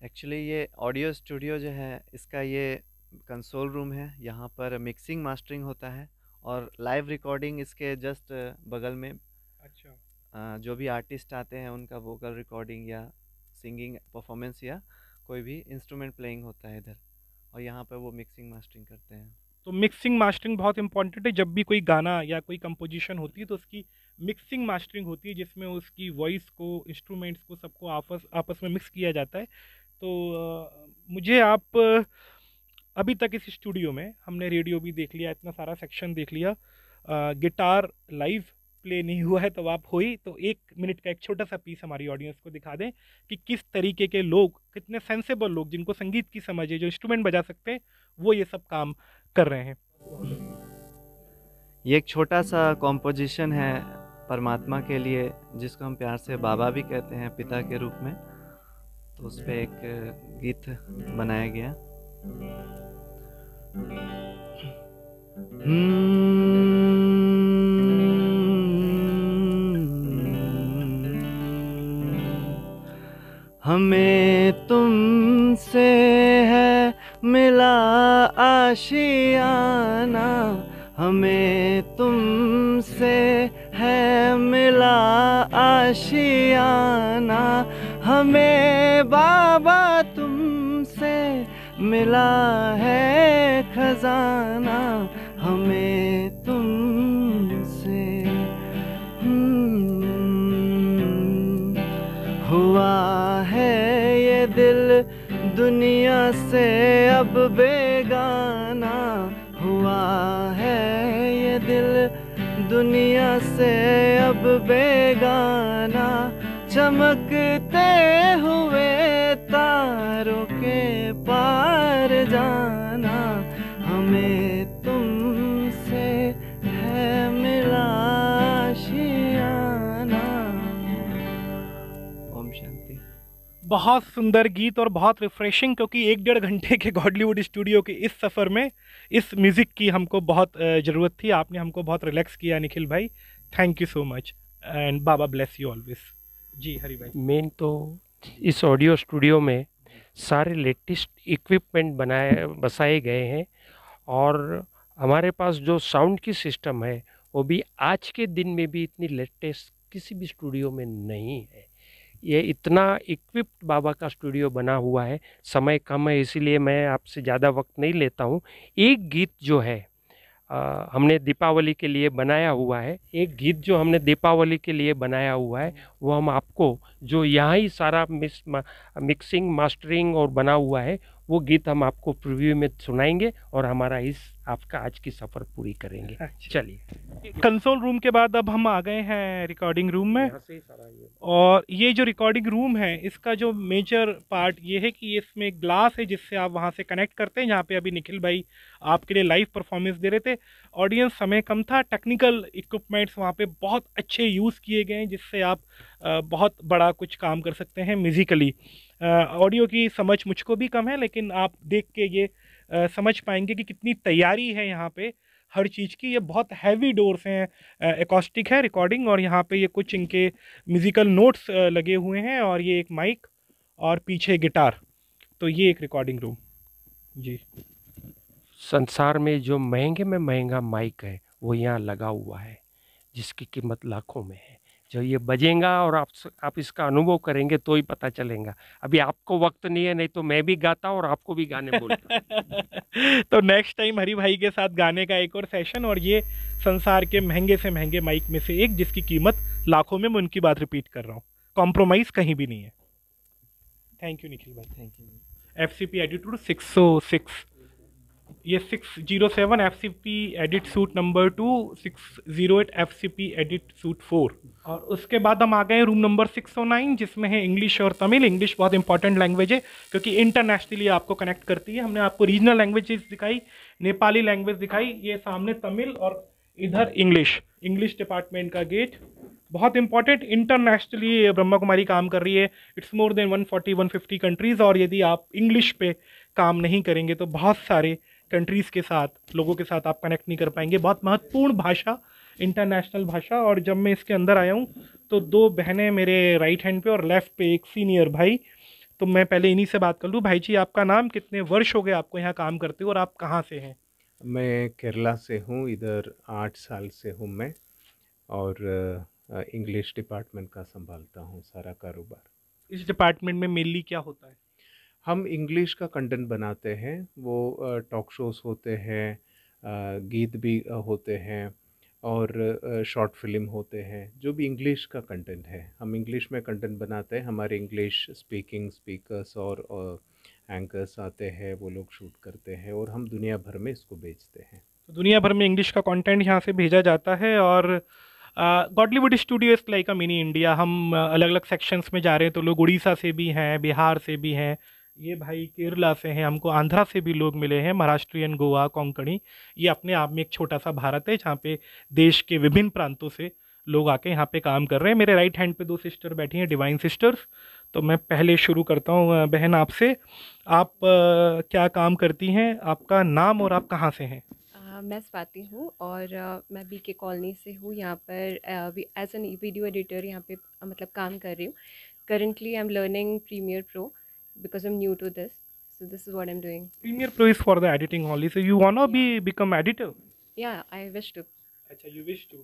एक्चुअली ये ऑडियो स्टूडियो जो है, इसका ये कंसोल रूम है, यहाँ पर मिक्सिंग मास्टरिंग होता है और लाइव रिकॉर्डिंग इसके जस्ट बगल में। अच्छा। जो भी आर्टिस्ट आते हैं उनका वोकल रिकॉर्डिंग या सिंगिंग परफॉर्मेंस या कोई भी इंस्ट्रूमेंट प्लेइंग होता है इधर, और यहाँ पर वो मिक्सिंग मास्टरिंग करते हैं। तो मिक्सिंग मास्टरिंग बहुत इंपॉर्टेंट है। जब भी कोई गाना या कोई कंपोजिशन होती है तो उसकी मिक्सिंग मास्टरिंग होती है, जिसमें उसकी वॉइस को, इंस्ट्रूमेंट्स को, सबको आपस आपस में मिक्स किया जाता है। तो मुझे आप अभी तक इस स्टूडियो में हमने रेडियो भी देख लिया, इतना सारा सेक्शन देख लिया, गिटार लाइव प्ले नहीं हुआ है, तो आप हुई तो 1 मिनट का एक छोटा सा पीस हमारी ऑडियंस को दिखा दें कि किस तरीके के लोग, कितने सेंसेबल लोग जिनको संगीत की समझ है, जो इंस्ट्रूमेंट बजा सकते हैं, वो ये सब काम कर रहे हैं। ये एक छोटा सा कॉम्पोजिशन है परमात्मा के लिए, जिसको हम प्यार से बाबा भी कहते हैं, पिता के रूप में। तो उस पर एक गीत बनाया गया। हमें तुमसे है मिला आशियाना, हमें तुमसे है मिला आशियाना, हमें बाबा तुमसे मिला है खजाना, हमें तुमसे हुआ है ये दिल दुनिया से अब बेगाना, हुआ है ये दिल दुनिया से अब बेगाना, चमकते हुए तारों के पार जाना, हमें तुमसे है मिला आशियाना। ओम शांति। बहुत सुंदर गीत और बहुत रिफ्रेशिंग, क्योंकि 1-1.5 घंटे के गॉडलीवुड स्टूडियो के इस सफ़र में इस म्यूज़िक की हमको बहुत ज़रूरत थी। आपने हमको बहुत रिलैक्स किया निखिल भाई, thank you so much and Baba bless you always. जी हरी भाई। मेन तो इस ऑडियो स्टूडियो में सारे लेटेस्ट इक्विपमेंट बसाए गए हैं, और हमारे पास जो साउंड की सिस्टम है वो भी आज के दिन में भी इतनी लेटेस्ट किसी भी स्टूडियो में नहीं है। ये इतना इक्विप्ड बाबा का स्टूडियो बना हुआ है। समय कम है इसीलिए मैं आपसे ज़्यादा वक्त नहीं लेता हूँ। एक गीत जो है हमने दीपावली के लिए बनाया हुआ है, एक गीत जो हमने दीपावली के लिए बनाया हुआ है वो हम आपको, जो यहाँ ही सारा मिक्सिंग मास्टरिंग और बना हुआ है, वो गीत हम आपको प्रीव्यू में सुनाएंगे और हमारा इस आपका आज की सफ़र पूरी करेंगे। चलिए, कंसोल रूम के बाद अब हम आ गए हैं रिकॉर्डिंग रूम में। और ये जो रिकॉर्डिंग रूम है, इसका जो मेजर पार्ट ये है कि इसमें ग्लास है जिससे आप वहाँ से कनेक्ट करते हैं, जहाँ पे अभी निखिल भाई आपके लिए लाइव परफॉर्मेंस दे रहे थे। ऑडियंस समय कम था, टेक्निकल इक्विपमेंट्स वहाँ पे बहुत अच्छे यूज़ किए गए हैं, जिससे आप बहुत बड़ा कुछ काम कर सकते हैं म्यूज़िकली। ऑडियो की समझ मुझको भी कम है, लेकिन आप देख के ये समझ पाएंगे कि कितनी तैयारी है यहाँ पे हर चीज़ की। ये बहुत हैवी डोर्स हैं, एकॉस्टिक है रिकॉर्डिंग, और यहाँ पे ये कुछ इनके म्यूज़िकल नोट्स लगे हुए हैं, और ये एक माइक और पीछे गिटार। तो ये एक रिकॉर्डिंग रूम जी। संसार में जो महंगे में महंगा माइक है वो यहाँ लगा हुआ है, जिसकी कीमत लाखों में है। जो ये बजेगा और आप इसका अनुभव करेंगे तो ही पता चलेगा। अभी आपको वक्त नहीं है, नहीं तो मैं भी गाता और आपको भी गाने बोलता। तो नेक्स्ट टाइम हरी भाई के साथ गाने का एक और सेशन, और ये संसार के महंगे से महंगे माइक में से एक, जिसकी कीमत लाखों में। मैं उनकी बात रिपीट कर रहा हूँ, कॉम्प्रोमाइज़ कहीं भी नहीं है। थैंक यू निखिल भाई। Thank you. FCP एटीट्यूड 606, ये 607 FCP edit suit number 2, 608 FCP edit suit 4। और उसके बाद हम आ गए रूम नंबर 609, जिसमें है इंग्लिश और तमिल। इंग्लिश बहुत इंपॉर्टेंट लैंग्वेज है, क्योंकि इंटरनेशनली आपको कनेक्ट करती है। हमने आपको रीजनल लैंग्वेजेस दिखाई, नेपाली लैंग्वेज दिखाई, ये सामने तमिल और इधर इंग्लिश। इंग्लिश डिपार्टमेंट का गेट बहुत इंपॉर्टेंट। इंटरनेशनली ब्रह्मा कुमारी काम कर रही है, इट्स मोर देन 140-150 कंट्रीज़। और यदि आप इंग्लिश पे काम नहीं करेंगे तो बहुत सारे कंट्रीज़ के साथ, लोगों के साथ आप कनेक्ट नहीं कर पाएंगे। बहुत महत्वपूर्ण भाषा, इंटरनेशनल भाषा। और जब मैं इसके अंदर आया हूँ तो 2 बहनें मेरे राइट हैंड पे और लेफ़्ट पे एक सीनियर भाई। तो मैं पहले इन्हीं से बात कर लूँ। भाई जी, आपका नाम, कितने वर्ष हो गए आपको यहाँ काम करते हो, और आप कहाँ से हैं? मैं केरला से हूँ, इधर 8 साल से हूँ मैं, और इंग्लिश डिपार्टमेंट का संभालता हूँ सारा कारोबार। इस डिपार्टमेंट में मेनली क्या होता है? हम इंग्लिश का कंटेंट बनाते हैं। वो टॉक शोज़ होते हैं, गीत भी होते हैं और शॉर्ट फिल्म होते हैं, जो भी इंग्लिश का कंटेंट है। हम इंग्लिश में कंटेंट बनाते हैं, हमारे इंग्लिश स्पीकिंग स्पीकर्स और एंकर्स आते हैं, वो लोग शूट करते हैं और हम दुनिया भर में इसको बेचते हैं। तो दुनिया भर में इंग्लिश का कंटेंट यहाँ से भेजा जाता है। और Godlywood studio is like a mini India. हम अलग अलग सेक्शंस में जा रहे हैं, तो लोग उड़ीसा से भी हैं, बिहार से भी हैं, ये भाई केरला से हैं, हमको आंध्रा से भी लोग मिले हैं, महाराष्ट्रियन, गोवा, कोंकणी। ये अपने आप में एक छोटा सा भारत है जहाँ पे देश के विभिन्न प्रांतों से लोग आके यहाँ पे काम कर रहे हैं। मेरे राइट हैंड पे 2 सिस्टर बैठी हैं, डिवाइन सिस्टर्स। तो मैं पहले शुरू करता हूँ बहन आपसे। आप क्या काम करती हैं, आपका नाम और आप कहाँ से हैं? मैं स्वाति हूँ और मैं बीके कॉलोनी से हूँ। यहाँ पर एज एन वीडियो एडिटर यहाँ पे मतलब काम कर रही हूँ। Currently I am learning Premiere Pro because I'm new to this, so this is what I'm doing. Premiere Pro is for the editing only, so you wanna become editor? Yeah, I wish to. अच्छा, you wish to.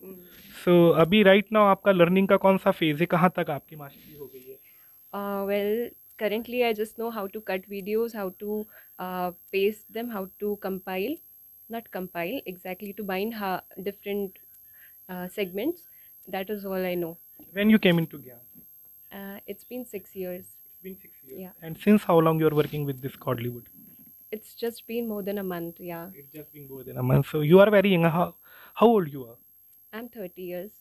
So अभी right now आपका learning का कौन सा phase है, कहाँ तक आपकी मास्टरी हो गई है? Well, currently I just know how to cut videos, how to paste them, how to not compile exactly, to bind different segments. That is all I know. When you came into Gyan? It's been 6 years. Been 6 years. Yeah. And since how long you are working with this Godlywood? It's just been more than a month. Yeah. It's just been more than a month. So you are very young. How old you are? I'm 30 years.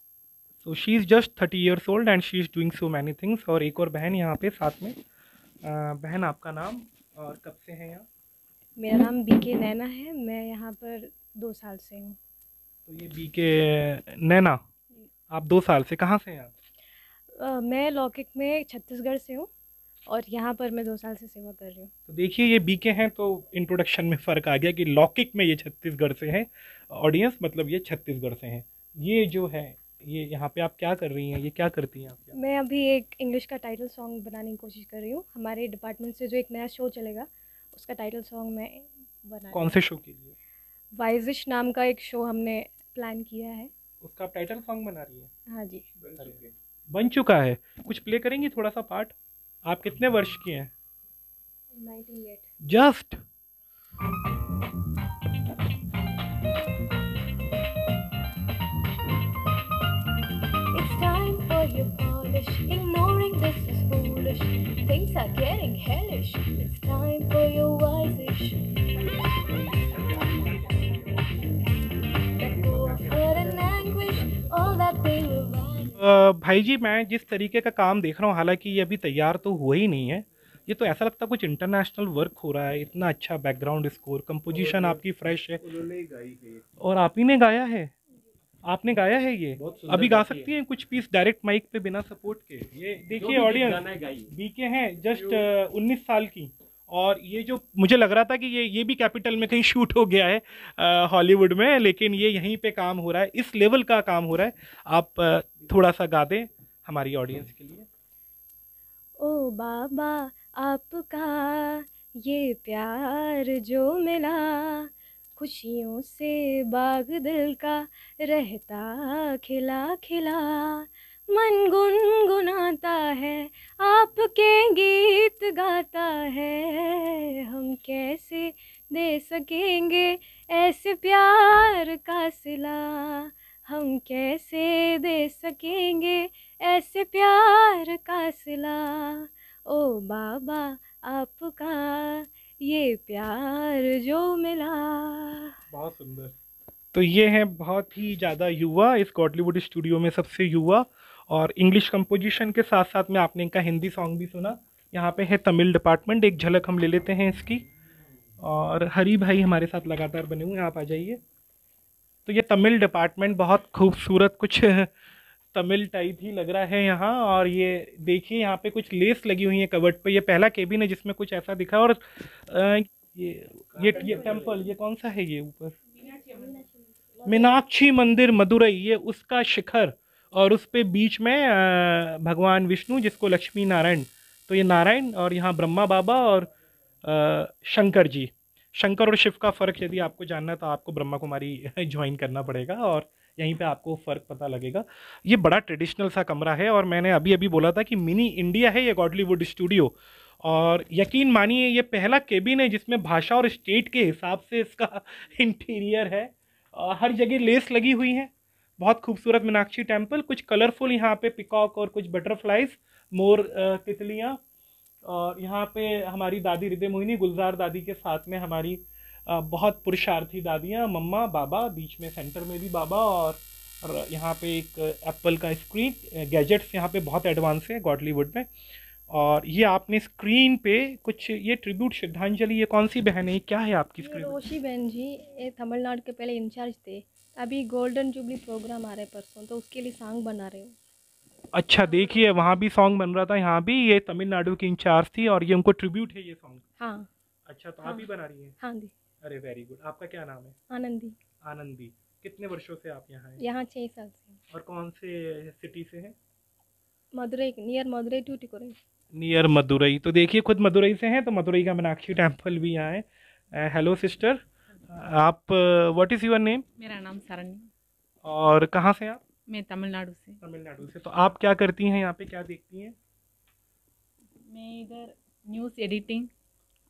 So she is just 30 years old and she is doing so many things. और एक और बहन यहाँ पे साथ में। बहन आपका नाम और कब से हैं यहाँ? मेरा नाम बीके नैना है, मैं यहाँ पर 2 साल से हूँ। तो ये बीके नैना, आप 2 साल से, कहाँ से हैं आप? मैं लौकिक में छत्तीसगढ़ से हूँ और यहाँ पर मैं 2 साल से सेवा कर रही हूँ। तो देखिए ये बीके हैं, तो इंट्रोडक्शन में फ़र्क आ गया कि लौकिक में ये छत्तीसगढ़ से हैं। ऑडियंस मतलब ये छत्तीसगढ़ से हैं। ये जो है, ये यहाँ पे आप क्या कर रही हैं, ये क्या करती हैं आप? मैं अभी एक इंग्लिश का टाइटल सॉन्ग बनाने की कोशिश कर रही हूँ। हमारे डिपार्टमेंट से जो एक नया शो चलेगा, उसका टाइटल सॉन्ग मैं बना। कौन से शो के लिए? वाइजिश नाम का एक शो हमने प्लान किया है, उसका आप टाइटल सॉन्ग बना रही हैं? हाँ जी, बन चुका है। कुछ प्ले करेंगी थोड़ा सा पार्ट? आप कितने वर्ष की हैं? 98. Just It's time for your polish. Ignoring this is foolish. Things are getting hellish. It's time for your wise-ish. Let go of hurt and anguish. All that pain will vanish. भाई जी, मैं जिस तरीके का काम देख रहा हूँ, हालांकि ये अभी तैयार तो हुआ ही नहीं है, ये तो ऐसा लगता है कुछ इंटरनेशनल वर्क हो रहा है। इतना अच्छा बैकग्राउंड स्कोर, कंपोजिशन आपकी फ्रेश है। उन्होंने गाई है और आप ही ने गाया है? आपने गाया है ये? अभी गा सकती हैं कुछ पीस डायरेक्ट माइक पे बिना सपोर्ट के? ये देखिए ऑडियंस, बीके हैं जस्ट 19 साल की, और ये जो मुझे लग रहा था कि ये भी कैपिटल में कहीं शूट हो गया है हॉलीवुड में, लेकिन ये यहीं पे काम हो रहा है, इस लेवल का काम हो रहा है। आप थोड़ा सा गा दें हमारी ऑडियंस के लिए। ओ बाबा आपका ये प्यार जो मिला, खुशियों से बाग दिल का रहता खिला खिला, मन गुनगुनाता है आपके गीत गाता है, हम कैसे दे सकेंगे ऐसे प्यार का सिला, हम कैसे दे सकेंगे ऐसे प्यार का सिला, ओ बाबा आपका ये प्यार जो मिला। बहुत सुंदर। तो ये हैं बहुत ही ज़्यादा युवा, इस गॉडलीवुड स्टूडियो में सबसे युवा, और इंग्लिश कंपोजिशन के साथ साथ में आपने इनका हिंदी सॉन्ग भी सुना। यहाँ पे है तमिल डिपार्टमेंट, एक झलक हम ले लेते हैं इसकी। और हरी भाई हमारे साथ लगातार बने हुए हैं, आप आ जाइए। तो ये तमिल डिपार्टमेंट बहुत खूबसूरत, कुछ तमिल टाइप ही लग रहा है यहाँ। और ये देखिए यहाँ पे कुछ लेस लगी हुई है कवर्ड पे। ये पहला केबिन है जिसमें कुछ ऐसा दिखा। और ये टेम्पल, ये कौन सा है? ये ऊपर मीनाक्षी मंदिर मदुरई, ये उसका शिखर, और उस पे बीच में भगवान विष्णु, जिसको लक्ष्मी नारायण, तो ये नारायण, और यहाँ ब्रह्मा बाबा और शंकर जी। शंकर और शिव का फ़र्क यदि आपको जानना है तो आपको ब्रह्मा कुमारी ज्वाइन करना पड़ेगा, और यहीं पे आपको फ़र्क पता लगेगा। ये बड़ा ट्रेडिशनल सा कमरा है, और मैंने अभी अभी बोला था कि मिनी इंडिया है ये गॉडलीवुड स्टूडियो। और यकीन मानिए ये पहला केबिन है जिसमें भाषा और स्टेट के हिसाब से इसका इंटीरियर है। हर जगह लेस लगी हुई है। बहुत खूबसूरत मीनाक्षी टेम्पल, कुछ कलरफुल यहाँ पे पिकॉक और कुछ बटरफ्लाइज, मोर, तितलियाँ। और यहाँ पे हमारी दादी हृदय मोहिनी गुलजार दादी के साथ में हमारी बहुत पुरुषार्थी दादियाँ, मम्मा, बाबा, बीच में सेंटर में भी बाबा, और यहाँ पे एक एप्पल का स्क्रीन। गैजेट्स यहाँ पे बहुत एडवांस है गॉडलीवुड में। और ये आपने स्क्रीन पे कुछ ये ट्रिब्यूट श्रद्धांजलि, ये कौन सी बहन है, क्या है आपकी स्क्रीन? रोशी बहन जी, ये तमिलनाडु के पहले इंचार्ज थे, अभी गोल्डन जुबली प्रोग्राम आ रहे परसों, तो उसके लिए सॉन्ग बना रहे हूँ। अच्छा, देखिए वहाँ भी सॉन्ग बन रहा था, यहाँ भी। ये तमिलनाडु की इंचार्ज थी और ये उनको ट्रिब्यूट है ये सॉन्ग। हाँ। अच्छा, तो आप भी बना रही हैं? हाँ जी। अरे वेरी गुड। आपका क्या नाम है? आनंदी। आनंदी। कितने वर्षों से आप यहाँ हैं? यहाँ 6 साल से। और कौन से सिटी से हैं? मदुरई, नियर मदुरई टू टिकोरई। नियर मदुरई। तो देखिए खुद मदुरई से हैं, तो मदुरई का मीनाक्षी टेम्पल भी यहाँ है। हेलो सिस्टर, आप व्हाट इज़ योर नेम? मेरा नाम सरण्य। और कहाँ से आप? मैं तमिलनाडु से। तमिलनाडु से। तो आप क्या करती हैं यहाँ पे, क्या देखती हैं? मैं इधर न्यूज़ एडिटिंग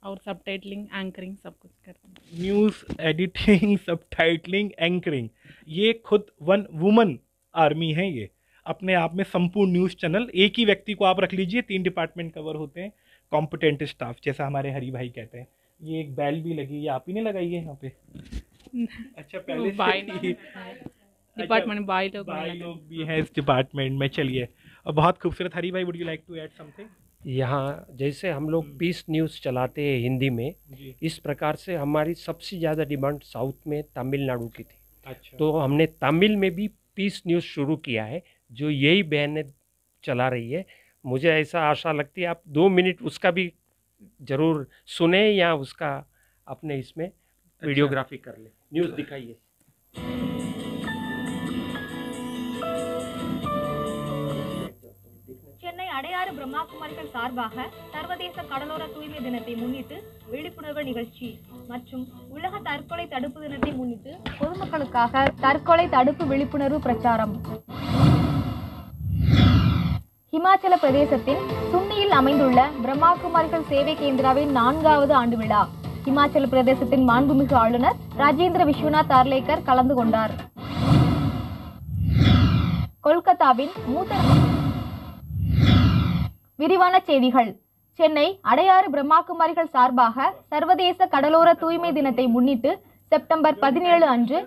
और सबटाइटलिंग, एंकरिंग सब कुछ करती हूँ। News editing, subtitling, anchoring. ये खुद वन वुमन आर्मी है ये, अपने आप में संपूर्ण न्यूज़ चैनल। एक ही व्यक्ति को आप रख लीजिए, 3 डिपार्टमेंट कवर होते हैं, कॉम्पिटेंट स्टाफ, जैसा हमारे हरी भाई कहते हैं। ये एक बैल भी लगी, ये आप ही ने लगाई है यहाँ पे? अच्छा, पहले से डिपार्टमेंट बाई लोग भी हैं इस डिपार्टमेंट में। चलिए, और बहुत खूबसूरत। हरी भाई, would you like to add something? यहाँ जैसे हम लोग पीस न्यूज़ चलाते हैं हिंदी में, इस प्रकार से हमारी सबसे ज़्यादा डिमांड साउथ में तमिलनाडु की थी। अच्छा। तो हमने तमिल में भी पीस न्यूज़ शुरू किया है, जो यही बहनें चला रही है। मुझे ऐसा आशा लगती है आप 2 मिनट उसका भी ज़रूर सुने या उसका अपने इसमें वीडियोग्राफी कर ले। न्यूज़ दिखाइए। சென்னை அடையாறு பிரம்மாகுமாரிகள் சார்பாக சர்வதேச கடலோர தூய்மை தினத்தை முன்னிட்டு விழிப்புணர்வு நிகழ்ச்சி மற்றும் உலக தற்கொலை தடுப்பு தினத்தை முன்னிட்டு பொதுமக்களுக்காக தற்கொலை தடுப்பு விழிப்புணர்வு பிரச்சாரம். ஹிமாச்சல பிரதேசத்தின் சுன்னியில் அமைந்துள்ள பிரம்மாகுமாரிகள் சேவை கேந்திராவின் 4வது ஆண்டு விழா. ஹிமாச்சல பிரதேசத்தின் மாண்புமிகு ஆளுநர் ராஜேந்திர விஸ்வநாத் ஆர்லேக்கர் கலந்து கொண்டார். கொல்கத்தாவின் மூத்த விரிவான செய்திகள். சென்னை அடையாறு பிரம்மாகுமாரிகள் சார்பாக சர்வதேச கடலோர தூய்மை தினத்தை முன்னிட்டு செப்டம்பர் 17 அன்று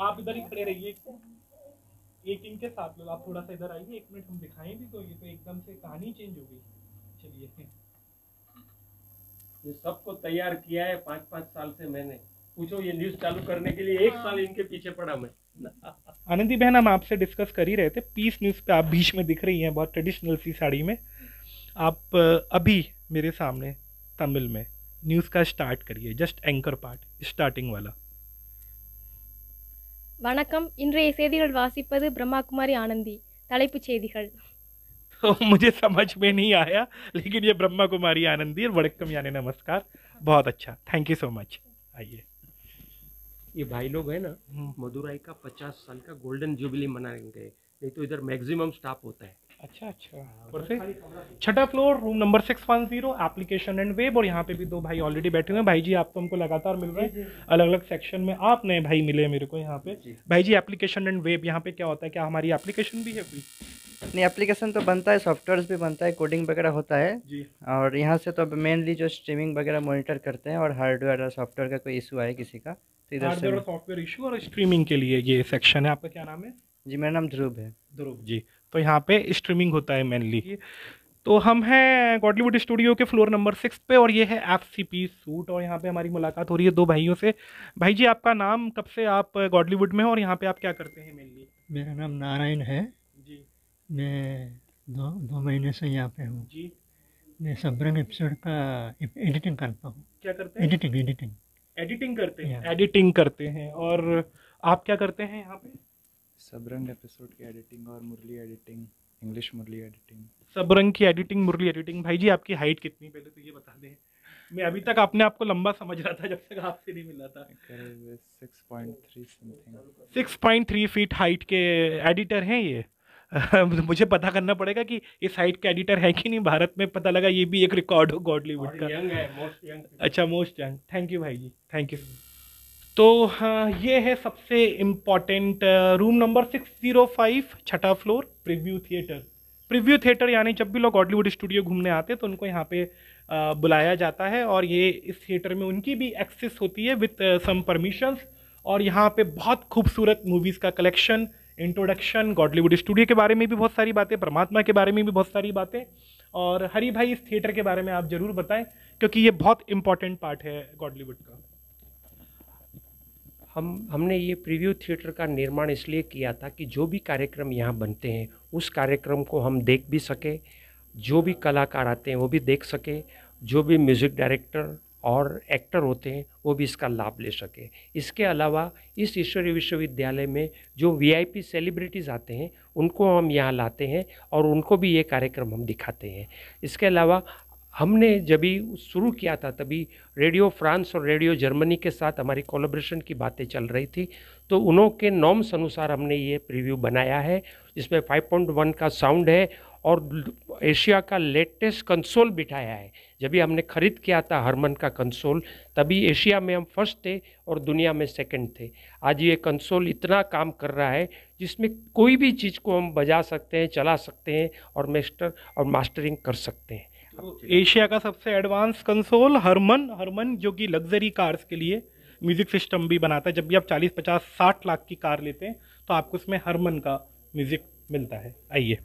आप इधर ही खड़े रहिए, एक इनके साथ लो। आप थोड़ा सा इधर आइए, 1 मिनट हम दिखाएं भी, तो ये तो एकदम से कहानी चेंज हो गई। चलिए, ये सबको तैयार किया है 5-5 साल से मैंने। पूछो ये न्यूज़ चालू करने के लिए 1 साल इनके पीछे पड़ा मैं। आनंदी बहन, हम आपसे डिस्कस कर ही रहे थे। पीस न्यूज़ पे आप बीच में दिख रही हैं, बहुत ट्रेडिशनल सी साड़ी में। आप अभी मेरे सामने तमिल में न्यूज़ का स्टार्ट करिए, जस्ट एंकर पार्ट, स्टार्टिंग वाला। வணக்கம், இன்றைய செய்திகள் வாசிப்பது பிரம்மாகுமாரி ஆனந்தி. தலைப்புச் செய்திகள். तो मुझे समझ में नहीं आया, लेकिन ये ब्रह्मा कुमारी आनंदी और वड़क्कम यानी नमस्कार, बहुत अच्छा, थैंक यू सो मच। आइए, ये भाई लोग है ना, मदुरई का 50 साल का गोल्डन जुबली मनाएंगे, नहीं तो इधर मैक्सिमम स्टाफ होता है। अच्छा अच्छा। और फिर 6ठा floor, room number 610, application and web. और यहाँ पे भी 2 भाई ऑलरेडी बैठे हुए हैं। भाई जी, आप तो हमको लगातार मिल रहे हैं, अलग अलग सेक्शन में आप नए भाई मिले मेरे को यहाँ पे। भाई जी, एप्लीकेशन एंड वेब यहाँ पे क्या होता है, क्या हमारी एप्लीकेशन भी है कोई? नहीं, एप्लीकेशन तो बनता है, सॉफ्टवेयर भी बनता है, कोडिंग वगैरह होता है जी। और यहाँ से तो मेनली जो स्ट्रीमिंग वगैरह मॉनिटर करते हैं, और हार्डवेयर और सॉफ्टवेयर का कोई इशू आए किसी का तो इधर से हार्डवेयर और सॉफ्टवेयर इशू और स्ट्रीमिंग के लिए ये सेक्शन है। आपका क्या नाम है? जी, मेरा नाम ध्रुव है। ध्रुव जी। तो यहाँ पे स्ट्रीमिंग होता है मेनली। तो हम हैं गॉडलीवुड स्टूडियो के फ्लोर नंबर 6 पे, और ये है FCP सूट, और यहाँ पे हमारी मुलाकात हो रही है 2 भाइयों से। भाई जी, आपका नाम, कब से आप गॉडलीवुड में हो और यहाँ पे आप क्या करते हैं मेनली? मेरा नाम नारायण है जी। मैं 2 महीने से यहाँ पे हूँ जी। मैं सबरंग एपिसोड का एडिटिंग करता हूँ। क्या करते हैं? एडिटिंग करते हैं। एडिटिंग करते हैं। और आप क्या करते हैं यहाँ पे? सबरंग एपिसोड की एडिटिंग और मुरली एडिटिंग, इंग्लिश मुरली एडिटिंग। सबरंग की एडिटिंग, मुरली एडिटिंग। भाई जी, आपकी हाइट कितनी, पहले तो ये बता दें। मैं अभी तक अपने आप को लंबा समझ रहा था जब तक आपसे नहीं मिला था। 6.3 समथिंग। 6.3 फीट हाइट के एडिटर हैं ये। मुझे पता करना पड़ेगा कि ये साइट का एडिटर है कि नहीं। भारत में पता लगा ये भी एक रिकॉर्ड हो गॉडलीवुड का। यंग है, मोस्ट यंग। अच्छा, मोस्ट यंग। थैंक यू भाई जी, थैंक यू। तो हाँ, ये है सबसे इम्पॉर्टेंट रूम नंबर 605, छठा floor, preview theatre. Preview theatre यानी जब भी लोग गॉडलीवुड स्टूडियो घूमने आते हैं तो उनको यहाँ पे बुलाया जाता है, और ये इस थिएटर में उनकी भी एक्सेस होती है विथ सम परमिशंस। और यहाँ पे बहुत खूबसूरत मूवीज़ का कलेक्शन, इंट्रोडक्शन, गॉडलीवुड स्टूडियो के बारे में भी बहुत सारी बातें, परमात्मा के बारे में भी बहुत सारी बातें। और हरी भाई, इस थिएटर के बारे में आप ज़रूर बताएं, क्योंकि ये बहुत इंपॉर्टेंट पार्ट है गॉडलीवुड का। हमने ये प्रीव्यू थिएटर का निर्माण इसलिए किया था कि जो भी कार्यक्रम यहाँ बनते हैं उस कार्यक्रम को हम देख भी सके, जो भी कलाकार आते हैं वो भी देख सके, जो भी म्यूज़िक डायरेक्टर और एक्टर होते हैं वो भी इसका लाभ ले सके। इसके अलावा इस ईश्वरीय विश्वविद्यालय में जो वीआईपी सेलिब्रिटीज़ आते हैं उनको हम यहाँ लाते हैं और उनको भी ये कार्यक्रम हम दिखाते हैं। इसके अलावा हमने जब भी शुरू किया था तभी रेडियो फ्रांस और रेडियो जर्मनी के साथ हमारी कोलैबोरेशन की बातें चल रही थी, तो उन्हों के नॉर्म्स अनुसार हमने ये प्रीव्यू बनाया है, जिसमें 5.1 का साउंड है और एशिया का लेटेस्ट कंसोल बिठाया है। जब भी हमने ख़रीद किया था हरमन का कंसोल, तभी एशिया में हम फर्स्ट थे और दुनिया में सेकंड थे। आज ये कंसोल इतना काम कर रहा है जिसमें कोई भी चीज़ को हम बजा सकते हैं, चला सकते हैं और मास्टरिंग कर सकते हैं। तो एशिया का सबसे एडवांस कंसोल हरमन, जो कि लग्जरी कार्स के लिए म्यूज़िक सिस्टम भी बनाता है। जब भी आप 40, 50, 60 लाख की कार लेते हैं तो आपको उसमें हरमन का म्यूज़िक मिलता है। आइए।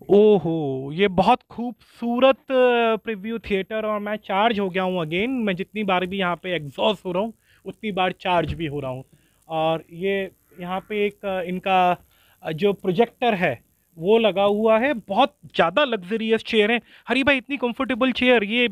ओहो, ये बहुत खूबसूरत प्रीव्यू थिएटर, और मैं चार्ज हो गया हूँ अगेन। मैं जितनी बार भी यहाँ पे एग्जॉस्ट हो रहा हूँ उतनी बार चार्ज भी हो रहा हूँ। और ये यहाँ पे एक इनका जो प्रोजेक्टर है वो लगा हुआ है। बहुत ज़्यादा लग्जरियस चेयर है। हरी भाई, इतनी कंफर्टेबल चेयर, ये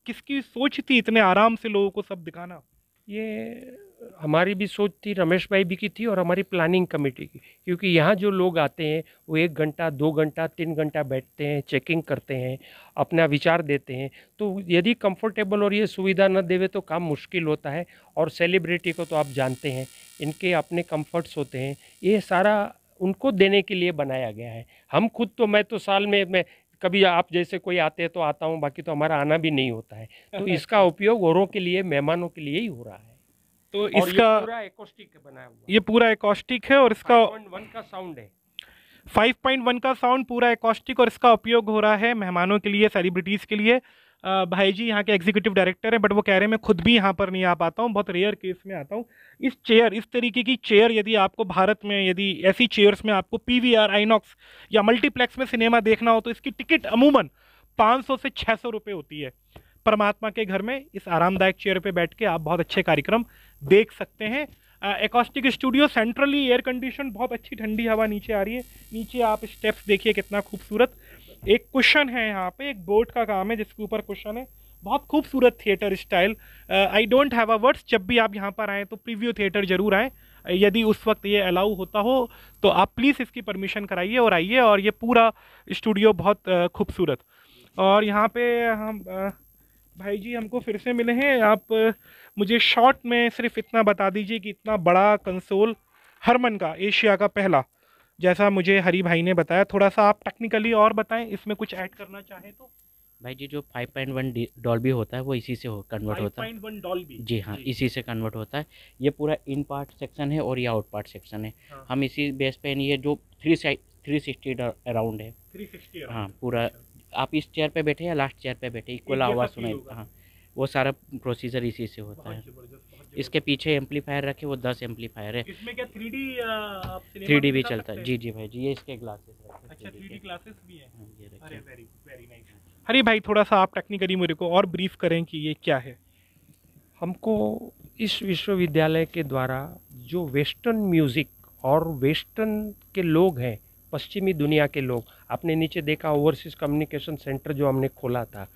किसकी सोच थी इतने आराम से लोगों को सब दिखाना? ये हमारी भी सोच थी, रमेश भाई भी की थी और हमारी प्लानिंग कमेटी की, क्योंकि यहाँ जो लोग आते हैं वो 1 घंटा, 2 घंटा, 3 घंटा बैठते हैं, चेकिंग करते हैं, अपना विचार देते हैं। तो यदि कंफर्टेबल और ये सुविधा न देवे तो काम मुश्किल होता है। और सेलिब्रिटी को तो आप जानते हैं, इनके अपने कंफर्ट्स होते हैं, ये सारा उनको देने के लिए बनाया गया है। हम खुद तो, मैं तो साल में मैं कभी आप जैसे कोई आते हैं तो आता हूँ, बाकी तो हमारा आना भी नहीं होता है। तो इसका उपयोग औरों के लिए, मेहमानों के लिए ही हो रहा है। तो और इसका ये पूरा एकॉस्टिक बनाया हुआ, ये पूरा एकॉस्टिक है और इसका 5.1 का साउंड है। 5.1 का साउंड पूरा एकॉस्टिक, और इसका उपयोग हो रहा है मेहमानों के लिए, सेलिब्रिटीज़ के लिए। भाई जी यहाँ के एग्जीक्यूटिव डायरेक्टर हैं, बट वो कह रहे हैं मैं खुद भी यहाँ पर नहीं आ पाता हूँ, बहुत रेयर केस में आता हूँ। इस तरीके की चेयर यदि आपको भारत में, यदि ऐसी चेयर्स में आपको PVR, आइनॉक्स या मल्टीप्लेक्स में सिनेमा देखना हो तो इसकी टिकट अमूमन 500 से 600 रुपये होती है। परमात्मा के घर में इस आरामदायक चेयर पे बैठ के आप बहुत अच्छे कार्यक्रम देख सकते हैं। Acoustic studio, centrally air condition, बहुत अच्छी ठंडी हवा नीचे आ रही है। नीचे आप स्टेप्स देखिए कितना खूबसूरत। एक कुशन है यहाँ पे, एक बोर्ड का काम है जिसके ऊपर कुशन है। बहुत खूबसूरत theatre style. I don't have a words. जब भी आप यहाँ पर आएँ तो प्रीव्यू थिएटर ज़रूर आएँ। यदि उस वक्त ये अलाउ होता हो तो आप प्लीज़ इसकी परमिशन कराइए और आइए। और ये पूरा स्टूडियो बहुत खूबसूरत। और यहाँ पे हम भाई जी हमको फिर से मिले हैं। आप मुझे शॉर्ट में सिर्फ इतना बता दीजिए कि इतना बड़ा कंसोल हरमन का, एशिया का पहला, जैसा मुझे हरी भाई ने बताया, थोड़ा सा आप टेक्निकली और बताएं, इसमें कुछ ऐड करना चाहें तो। भाई जी जो 5.1 डॉल्बी होता है वो इसी से कन्वर्ट होता है। 5.1 डॉल्बी, जी हाँ, इसी से कन्वर्ट होता है। ये पूरा इन पार्ट सेक्शन है और ये आउट पार्ट सेक्शन है। हाँ। हम इसी बेस पे, ये जो 360 अराउंड है, 360 हाँ पूरा। आप इस चेयर पे बैठे या लास्ट चेयर पे बैठे, इक्वल आवाज़ सुनाई। हाँ, वो सारा प्रोसीजर इसी से होता है। इसके पीछे एम्पलीफायर रखे, वो 10 एम्पलीफायर है। इसमें क्या 3D भी चलता है? जी जी भाई जी, ये इसके ग्लासेस रखे। अच्छा, 3D ग्लासेस भी है। अरे वेरी नाइस। हरी भाई थोड़ा सा आप टेक्निकली मेरे को और ब्रीफ करें कि ये क्या है। हमको इस विश्वविद्यालय के द्वारा जो वेस्टर्न म्यूज़िक और वेस्टर्न के लोग हैं, पश्चिमी दुनिया के लोग, आपने नीचे देखा ओवरसीज कम्युनिकेशन सेंटर जो हमने खोला था,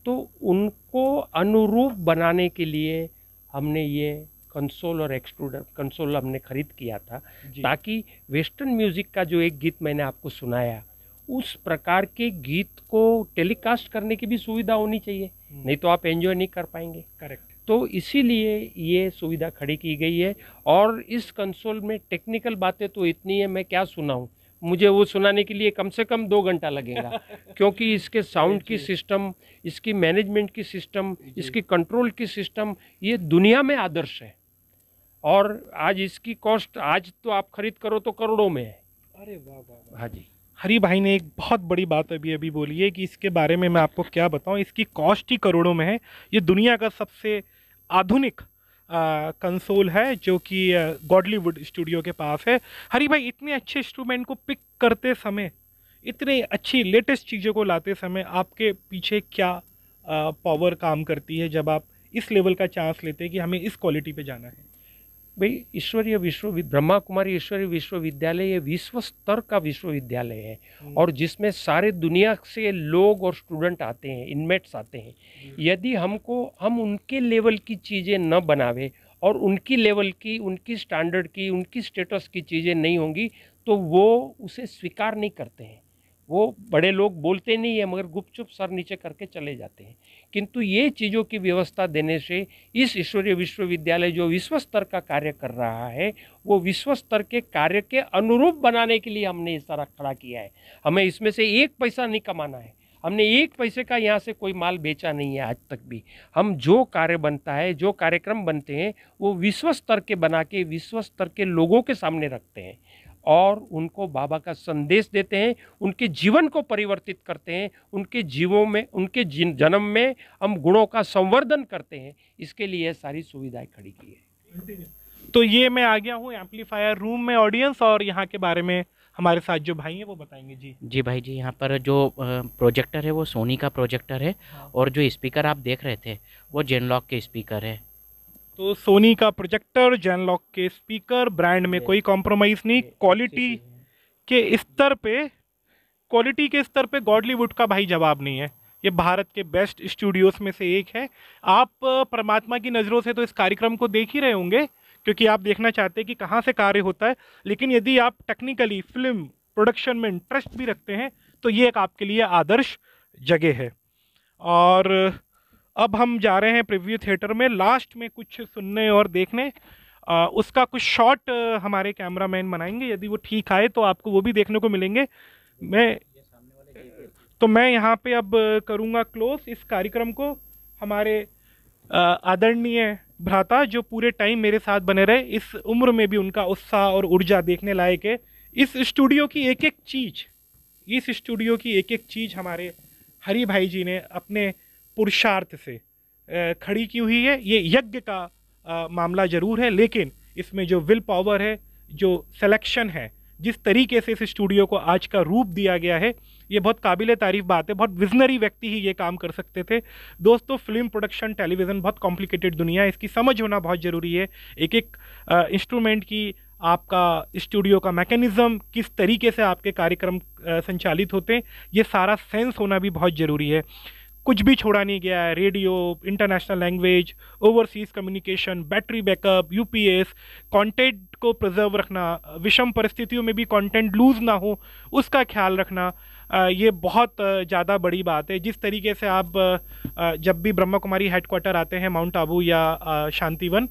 तो उनको अनुरूप बनाने के लिए हमने ये कंसोल और एक्सट्रूडर कंसोल हमने ख़रीद किया था, ताकि वेस्टर्न म्यूज़िक का जो एक गीत मैंने आपको सुनाया, उस प्रकार के गीत को टेलीकास्ट करने की भी सुविधा होनी चाहिए, नहीं तो आप एंजॉय नहीं कर पाएंगे। करेक्ट। तो इसीलिए ये सुविधा खड़ी की गई है। और इस कंसोल में टेक्निकल बातें तो इतनी है, मैं क्या सुनाऊं, मुझे वो सुनाने के लिए कम से कम 2 घंटा लगेगा क्योंकि इसके साउंड की सिस्टम, इसकी मैनेजमेंट की सिस्टम, इसकी कंट्रोल की सिस्टम, ये दुनिया में आदर्श है। और आज इसकी कॉस्ट, आज तो आप खरीद करो तो करोड़ों में है। अरे वाह वाह। हाँ जी। हरी भाई ने एक बहुत बड़ी बात अभी बोली है कि इसके बारे में मैं आपको क्या बताऊं, इसकी कॉस्ट ही करोड़ों में है। ये दुनिया का सबसे आधुनिक कंसोल है जो कि गॉडलीवुड स्टूडियो के पास है। हरी भाई, इतने अच्छे इंस्ट्रूमेंट को पिक करते समय, इतने अच्छी लेटेस्ट चीज़ों को लाते समय आपके पीछे क्या पावर काम करती है जब आप इस लेवल का चांस लेते हैं कि हमें इस क्वालिटी पे जाना है? भाई, ईश्वरीय ब्रह्मा कुमारी ईश्वरीय विश्वविद्यालय ये विश्व स्तर का विश्वविद्यालय है और जिसमें सारे दुनिया से लोग और स्टूडेंट आते हैं, इनमेट्स आते हैं। यदि हम उनके लेवल की चीज़ें न बनावे और उनकी लेवल की, उनकी स्टैंडर्ड की, उनकी स्टेटस की चीज़ें नहीं होंगी तो वो उसे स्वीकार नहीं करते हैं। वो बड़े लोग बोलते नहीं है मगर गुपचुप सर नीचे करके चले जाते हैं। किंतु ये चीज़ों की व्यवस्था देने से इस ईश्वरीय विश्वविद्यालय जो विश्व स्तर का कार्य कर रहा है वो विश्व स्तर के कार्य के अनुरूप बनाने के लिए हमने इस तरह खड़ा किया है। हमें इसमें से 1 पैसा नहीं कमाना है, हमने 1 पैसे का यहाँ से कोई माल बेचा नहीं है आज तक भी। हम जो कार्य बनता है, जो कार्यक्रम बनते हैं वो विश्व स्तर के बना के विश्व स्तर के लोगों के सामने रखते हैं और उनको बाबा का संदेश देते हैं, उनके जीवन को परिवर्तित करते हैं, उनके जीवों में, उनके जन्म में हम गुणों का संवर्धन करते हैं। इसके लिए सारी सुविधाएं खड़ी की है। तो ये मैं आ गया हूँ एम्पलीफायर रूम में, ऑडियंस और यहाँ के बारे में हमारे साथ जो भाई हैं वो बताएंगे। जी भाई जी, यहाँ पर जो प्रोजेक्टर है वो सोनी का प्रोजेक्टर है और जो स्पीकर आप देख रहे थे वो जेनलॉक के स्पीकर है। तो सोनी का प्रोजेक्टर, जेनलॉक के स्पीकर, ब्रांड में कोई कॉम्प्रोमाइज़ नहीं, क्वालिटी के स्तर पे गॉडलीवुड का भाई जवाब नहीं है। ये भारत के बेस्ट स्टूडियोज़ में से एक है। आप परमात्मा की नज़रों से तो इस कार्यक्रम को देख ही रहे होंगे क्योंकि आप देखना चाहते हैं कि कहाँ से कार्य होता है, लेकिन यदि आप टेक्निकली फिल्म प्रोडक्शन में इंटरेस्ट भी रखते हैं तो ये एक आपके लिए आदर्श जगह है। और अब हम जा रहे हैं प्रीव्यू थिएटर में, लास्ट में कुछ सुनने और देखने। उसका कुछ शॉट हमारे कैमरामैन बनाएंगे, यदि वो ठीक आए तो आपको वो भी देखने को मिलेंगे। मैं यहाँ पे अब करूँगा क्लोज इस कार्यक्रम को। हमारे आदरणीय भ्राता जो पूरे टाइम मेरे साथ बने रहे, इस उम्र में भी उनका उत्साह और ऊर्जा देखने लायक है। इस स्टूडियो की एक एक चीज़ हमारे हरी भाई जी ने अपने पुरुषार्थ से खड़ी की हुई है। ये यज्ञ का मामला ज़रूर है, लेकिन इसमें जो विल पावर है, जो सिलेक्शन है, जिस तरीके से इस स्टूडियो को आज का रूप दिया गया है, ये बहुत काबिल तारीफ बात है। बहुत विजनरी व्यक्ति ही ये काम कर सकते थे। दोस्तों, फिल्म प्रोडक्शन, टेलीविज़न बहुत कॉम्प्लिकेटेड दुनिया है, इसकी समझ होना बहुत ज़रूरी है। एक इंस्ट्रूमेंट की, आपका स्टूडियो का मैकेनिज़्म, किस तरीके से आपके कार्यक्रम संचालित होते हैं, ये सारा सेंस होना भी बहुत ज़रूरी है। कुछ भी छोड़ा नहीं गया है। Radio, international language, overseas communication, battery backup, UPS, content को प्रिजर्व रखना, विषम परिस्थितियों में भी कंटेंट लूज़ ना हो उसका ख्याल रखना, ये बहुत ज़्यादा बड़ी बात है। जिस तरीके से आप जब भी ब्रह्मा कुमारी हेडक्वार्टर आते हैं माउंट आबू या शांतिवन,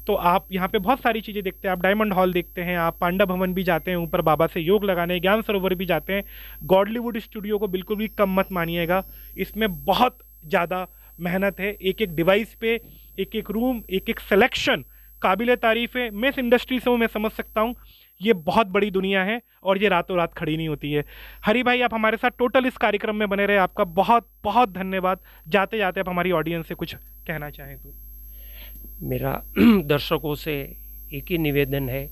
तो आप यहाँ पे बहुत सारी चीज़ें देखते हैं। आप डायमंड हॉल देखते हैं, आप पांडा भवन भी जाते हैं ऊपर बाबा से योग लगाने, ज्ञान सरोवर भी जाते हैं। गॉडलीवुड स्टूडियो को बिल्कुल भी कम मत मानिएगा, इसमें बहुत ज़्यादा मेहनत है। एक एक डिवाइस पे, एक एक रूम, एक एक सिलेक्शन काबिल तारीफ़ है। मैं इस इंडस्ट्री से हूँ, मैं समझ सकता हूँ ये बहुत बड़ी दुनिया है और ये रातों रात खड़ी नहीं होती है। हरी भाई, आप हमारे साथ टोटल इस कार्यक्रम में बने रहे, आपका बहुत बहुत धन्यवाद। जाते जाते आप हमारी ऑडियंस से कुछ कहना चाहें तो? मेरा दर्शकों से एक ही निवेदन है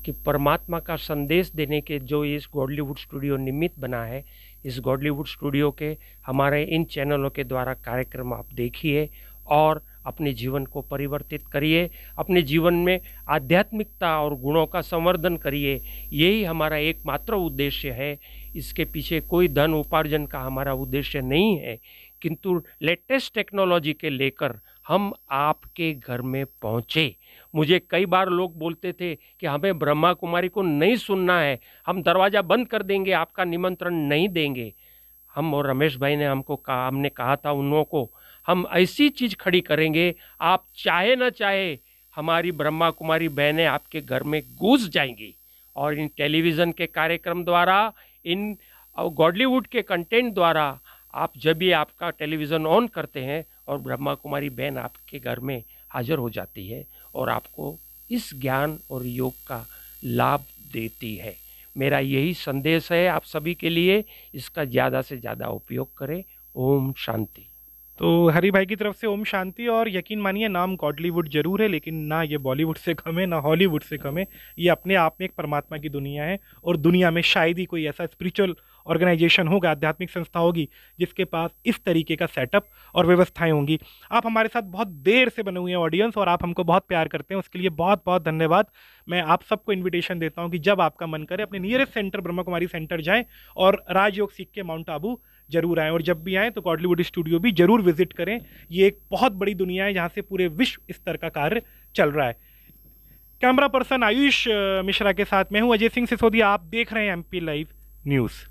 कि परमात्मा का संदेश देने के जो इस गॉडलीवुड स्टूडियो निमित्त बना है, इस गॉडलीवुड स्टूडियो के हमारे इन चैनलों के द्वारा कार्यक्रम आप देखिए और अपने जीवन को परिवर्तित करिए, अपने जीवन में आध्यात्मिकता और गुणों का संवर्धन करिए। यही हमारा एकमात्र उद्देश्य है। इसके पीछे कोई धन उपार्जन का हमारा उद्देश्य नहीं है, किंतु लेटेस्ट टेक्नोलॉजी के लेकर हम आपके घर में पहुँचे। मुझे कई बार लोग बोलते थे कि हमें ब्रह्मा कुमारी को नहीं सुनना है, हम दरवाज़ा बंद कर देंगे, आपका निमंत्रण नहीं देंगे। हम और रमेश भाई ने हमने कहा था उन लोगों को, हम ऐसी चीज़ खड़ी करेंगे, आप चाहे ना चाहे हमारी ब्रह्मा कुमारी बहनें आपके घर में घुस जाएंगी। और इन टेलीविज़न के कार्यक्रम द्वारा, इन गॉडलीवुड के कंटेंट द्वारा आप जब भी आपका टेलीविज़न ऑन करते हैं और ब्रह्मा कुमारी बहन आपके घर में हाजिर हो जाती है और आपको इस ज्ञान और योग का लाभ देती है। मेरा यही संदेश है आप सभी के लिए, इसका ज़्यादा से ज़्यादा उपयोग करें। ओम शांति। तो हरि भाई की तरफ से ओम शांति। और यकीन मानिए नाम गॉडलीवुड जरूर है, लेकिन ना ये बॉलीवुड से कम है ना हॉलीवुड से कम है। ये अपने आप में एक परमात्मा की दुनिया है और दुनिया में शायद ही कोई ऐसा स्पिरिचुअल ऑर्गेनाइजेशन होगा, आध्यात्मिक संस्था होगी जिसके पास इस तरीके का सेटअप और व्यवस्थाएं होंगी। आप हमारे साथ बहुत देर से बने हुए हैं ऑडियंस, और आप हमको बहुत प्यार करते हैं, उसके लिए बहुत बहुत धन्यवाद। मैं आप सबको इन्विटेशन देता हूँ कि जब आपका मन करे अपने nearest centre Brahma Kumari centre जाएँ और राजयोग सीख के माउंट आबू जरूर आएँ। और जब भी आएँ तो गॉडलीवुड स्टूडियो भी जरूर विजिट करें। ये एक बहुत बड़ी दुनिया है जहाँ से पूरे विश्व स्तर का कार्य चल रहा है। कैमरा पर्सन आयुष मिश्रा के साथ मैं हूँ अजय सिंह सिसोदिया। आप देख रहे हैं MP लाइव न्यूज़।